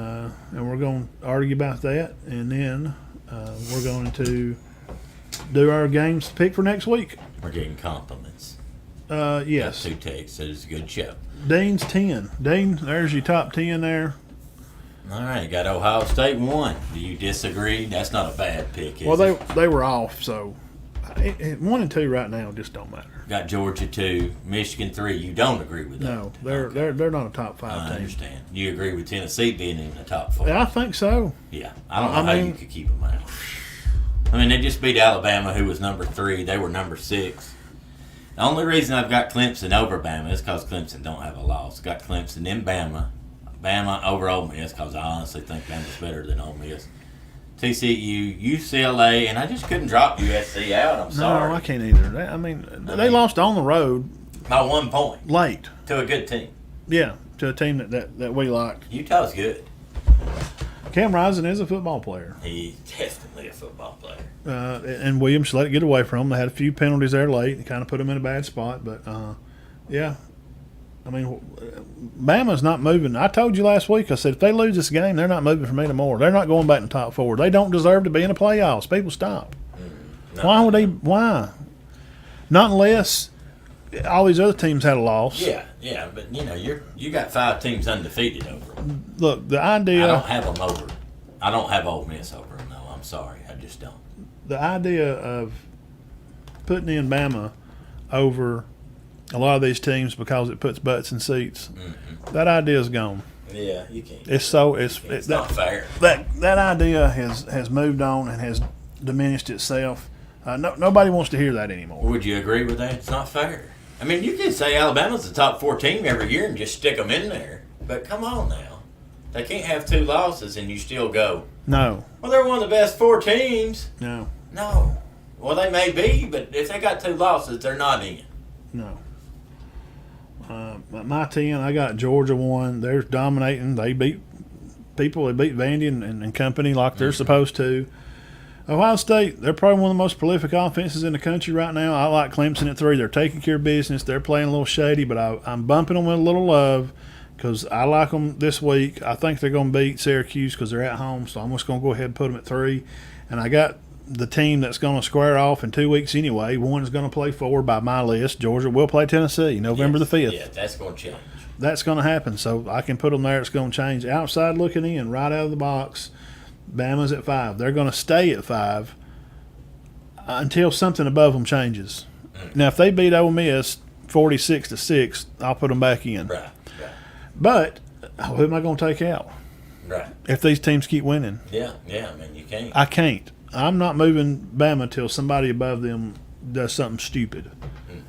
we're going to argue about that, and then We're going to do our games to pick for next week. We're getting compliments. Yes. Got 2 texts. It was a good show. Dean's 10. Dean, there's your top 10 there. All right, got Ohio State 1. Do you disagree? That's not a bad pick, is Well, it? they were off, so 1 and 2 right now just don't matter. Got Georgia 2, Michigan 3. You don't agree with that? No, they're not a top 5 I team. understand. You agree with Tennessee being in the top 4? I think so. Yeah, I don't know how you could keep them out. I mean, they just beat Alabama, who was number 3. They were number 6. The only reason I've got Clemson over Bama is because Clemson don't have a loss. Got Clemson in Bama. Bama over Ole Miss because I honestly think Bama's better than Ole Miss. TCU, UCLA, and I just couldn't drop USC out. I'm sorry. No, I can't either. They lost on the road By 1 point late. to a good team. Yeah, to a team that we liked. Utah's good. Cam Rising is a football player. He's definitely a football player. And Williams let it get away from them. They had a few penalties there late. It kind of put them in a bad spot. But, yeah. I mean, Bama's not moving. I told you last week, I said, if they lose this game, they're not moving from anymore. They're not going back in the top 4. They don't deserve to be in the playoffs. People stop. Why would they? Why? Not unless all these other teams had a loss. Yeah, but you got 5 teams undefeated over them. Look, the idea. I don't have them over. I don't have Ole Miss over them. No, I'm sorry, I just don't. The idea of putting in Bama over a lot of these teams because it puts butts in seats. Mm-hmm. That idea is gone. Yeah, you can't. It's not fair. That idea has moved on and has diminished itself. Nobody wants to hear that anymore. Would you agree with that? It's not fair. I mean, you could say Alabama's the top 4 team every year and just stick them in there. But come on now. They can't have 2 losses and you still go, No. well, they're one of the best 4 teams. No. No. Well, they may be, but if they got 2 losses, they're not in. No. My 10, I got Georgia 1. They're dominating. They beat people. They beat Vandy and company like they're supposed to. Ohio State, they're probably one of the most prolific offenses in the country right now. I like Clemson at 3. They're taking care of business. They're playing a little shady, but I'm bumping them with a little love because I like them this week. I think they're going to beat Syracuse because they're at home, so I'm just going to go ahead and put them at 3. And I got the team that's going to square off in 2 weeks anyway. One is going to play 4 by my list. Georgia will play Tennessee November the 5th. Yeah, that's going to change. That's going to happen, so I can put them there. It's going to change. Outside looking in, right out of the box, Bama's at 5. They're going to stay at 5 until something above them changes. Now, if they beat Ole Miss 46-6, I'll put them back in. Right. But who am I going to take out? Right. If these teams keep winning, Yeah. I mean, you can't. I can't. I'm not moving Bama till somebody above them does something stupid.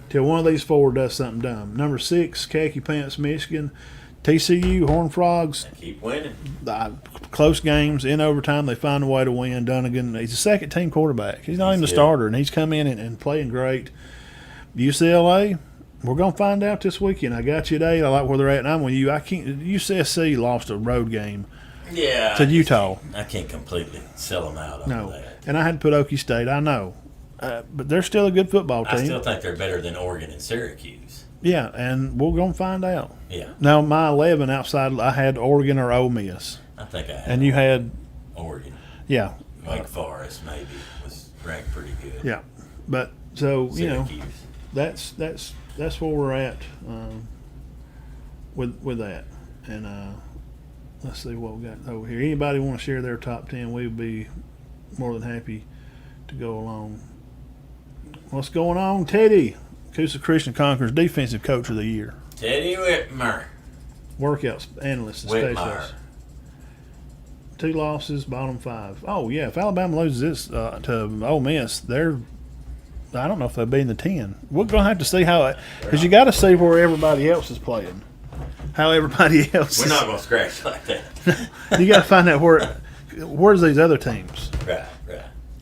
Till one of these 4 does something dumb. Number 6, Khaki Pants, Michigan. TCU, Horned Frogs. They keep winning. Close games, in overtime, they find a way to win. Dunnigan, he's a second-team quarterback. He's not even the good. starter, and he's come in and playing great. UCLA, we're going to find out this weekend. I got you today. I like where they're at, and I'm with you. UCSC lost a road game Yeah. to Utah. I can't completely sell them out No, on that. and I had to put Okie State. I know, but they're still a good football team. I still think they're better than Oregon and Syracuse. Yeah, and we're going to find out. Yeah. Now, my 11 outside, I had Oregon or Ole Miss, I think I had and you had Oregon. yeah, Wake Forest maybe was ranked pretty good. yeah. But so Syracuse. that's where we're at with that. And let's see what we got over here. Anybody want to share their top 10? We'd be more than happy to go along. What's going on, Teddy? Coosa Christian Conquerors Defensive Coach of the Year. Teddy Whitmer. Workouts analyst and Whitmire. specialist. 2 losses, bottom 5. Oh yeah, if Alabama loses this to Ole Miss, I don't know if they'll be in the 10. We're gonna have to see how because you got to see where everybody else is playing. How everybody else. We're not going to scratch like that. You got to find out where's these other teams. Right.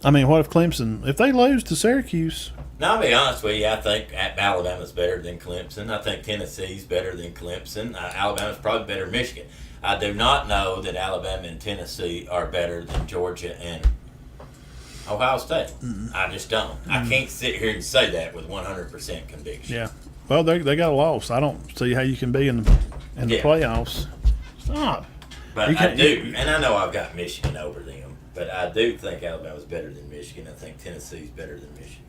I mean, what if Clemson? If they lose to Syracuse, Now, I'll be honest with you. I think Alabama's better than Clemson. I think Tennessee's better than Clemson. Alabama's probably better than Michigan. I do not know that Alabama and Tennessee are better than Georgia and Ohio State. Mm-hmm. I just don't. Mm-hmm. I can't sit here and say that with 100% conviction. yeah. Well, they got a loss. I don't see how you can be in the playoffs. Stop. But I do, and I know I've got Michigan over them. But I do think Alabama's better than Michigan. I think Tennessee's better than Michigan.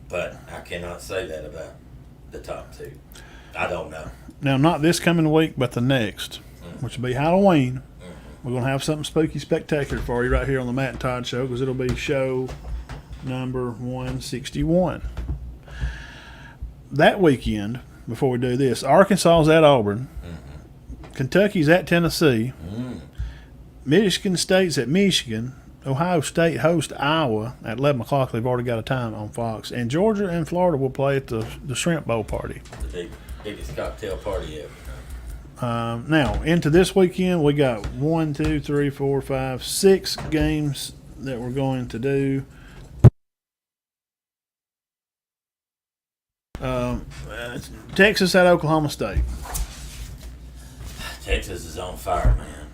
But I cannot say that about the top two. I don't know. Now, not this coming week, but the next, which will be Halloween. We're going to have something spooky spectacular for you right here on the Matt and Todd Show, because it'll be show number 161. That weekend, before we do this, Arkansas's at Auburn. Kentucky's at Tennessee. Michigan State's at Michigan. Ohio State hosts Iowa at 11 o'clock. They've already got a time on Fox. And Georgia and Florida will play at the Shrimp Bowl party. The biggest cocktail party ever. Now, into this weekend, we got 6 games that we're going to do. Texas at Oklahoma State. Texas is on fire, man.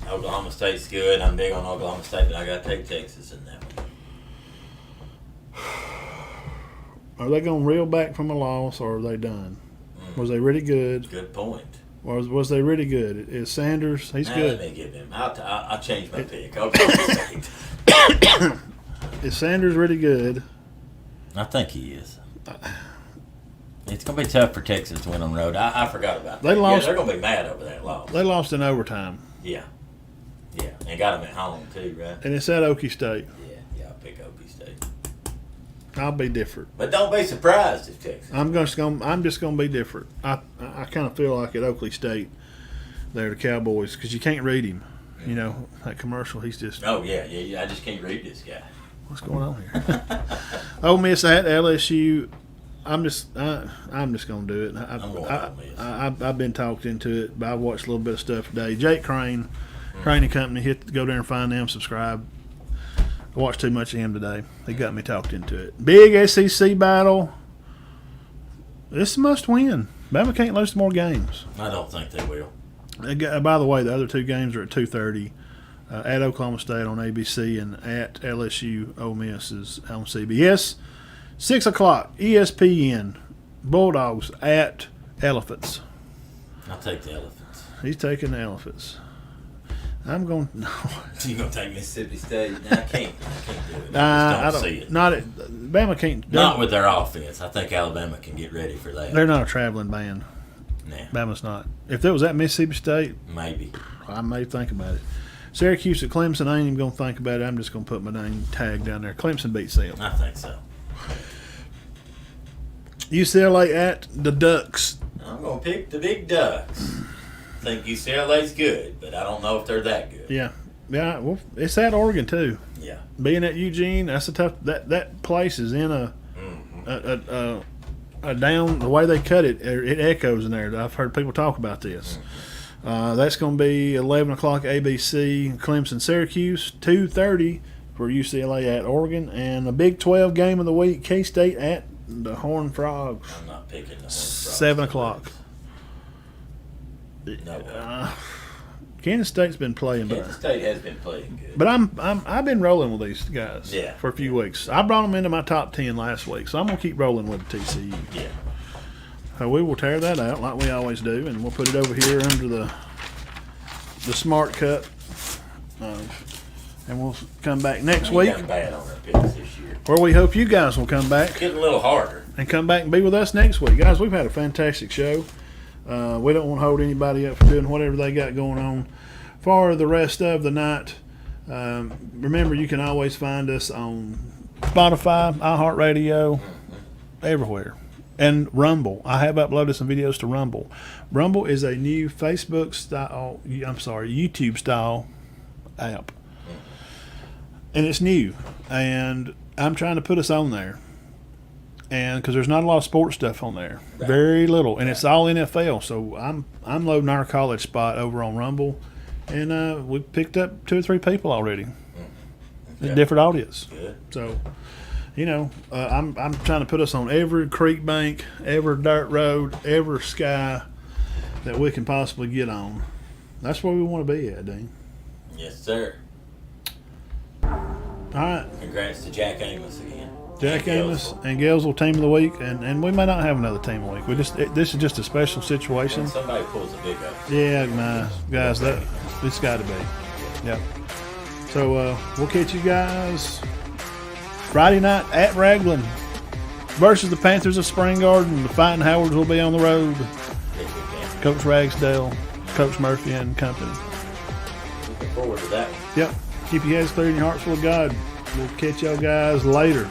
Oklahoma State's good. I'm big on Oklahoma State, but I got to take Texas in that one. Are they going to reel back from a loss, or are they done? Was they really good? Good point. Or was they really good? Is Sanders? He's good. Let me give him. I'll change my pick. Oklahoma State. Is Sanders really good? I think he is. It's going to be tough for Texas to win on the road. I forgot about that. They lost. Yeah, they're going to be mad over that loss. They lost in overtime. Yeah. Yeah. And got them at home, too, right? And it's at Okie State. Yeah, I'll pick Okie State. I'll be different. But don't be surprised if Texas. I'm just gonna be different. I kind of feel like at Oakley State, they're the Cowboys, because you can't read him. You know that commercial. He's just. Oh yeah. I just can't read this guy. What's going on here? Ole Miss at LSU. I'm just gonna do it. I'm going Ole Miss. I've been talked into it, but I watched a little bit of stuff today. Jake Crane, Crane and Company. Go there and find them. Subscribe. I watched too much of him today. He got me talked into it. Big SEC battle. This is a must win. Bama can't lose more games. I don't think they will. By the way, the other two games are at 2:30. At Oklahoma State on ABC and at LSU Ole Miss is on CBS. 6 o'clock, ESPN. Bulldogs at Elephants. I'll take the Elephants. He's taking the Elephants. I'm going. No. You gonna take Mississippi State? No, I can't do it. I just don't see it. Bama can't. Not with their offense. I think Alabama can get ready for that. They're not a traveling band. Nah. Bama's not. If it was at Mississippi State, Maybe. I may think about it. Syracuse at Clemson, I ain't even going to think about it. I'm just going to put my name tag down there. Clemson beats them. I think so. UCLA at the Ducks. I'm gonna pick the Big Ducks. I think UCLA's good, but I don't know if they're that good. Yeah. Well, it's at Oregon too. Yeah. Being at Eugene, that's a tough. That place is in a down. The way they cut it, it echoes in there. I've heard people talk about this. That's going to be 11 o'clock ABC. Clemson, Syracuse, 2:30 for UCLA at Oregon, and the Big 12 game of the week: K-State at the Horned Frogs. I'm not picking the Horned Frogs. 7 o'clock. No. Kansas State's been playing, but Kansas State has been playing good. But I've been rolling with these guys for a few weeks. I brought them into my top 10 last week, so I'm gonna keep rolling with TCU. Yeah. So we will tear that out like we always do, and we'll put it over here under the Smart Cup, and we'll come back next week. Got bad on our picks this year. Where we hope you guys will come back. Getting a little harder. And come back and be with us next week, guys. We've had a fantastic show. We don't want to hold anybody up for doing whatever they got going on for the rest of the night. Remember, you can always find us on Spotify, iHeartRadio, everywhere. And Rumble. I have uploaded some videos to Rumble. Rumble is a new YouTube style app. And it's new. And I'm trying to put us on there. And because there's not a lot of sports stuff on there, right. Very little, and it's all NFL. So I'm loading our college spot over on Rumble, and we picked up 2 or 3 people already, different audience. Good. So, I'm trying to put us on every creek bank, every dirt road, every sky that we can possibly get on. That's where we want to be at, Dean. Yes, sir. All right. Congrats to Jack Amos again. Jack Amos and Gelsel team of the week, and we may not have another team of the week. This is just a special situation. When somebody pulls a big up. Yeah, guys, it's got to be. Yep. So we'll catch you guys Friday night at Raglan versus the Panthers of Spring Garden. The Fighting Howards will be on the road. Coach Ragsdale, Coach Murphy, and company. Looking forward to that one. Yep. Keep your heads clear and your hearts full of God. We'll catch y'all guys later.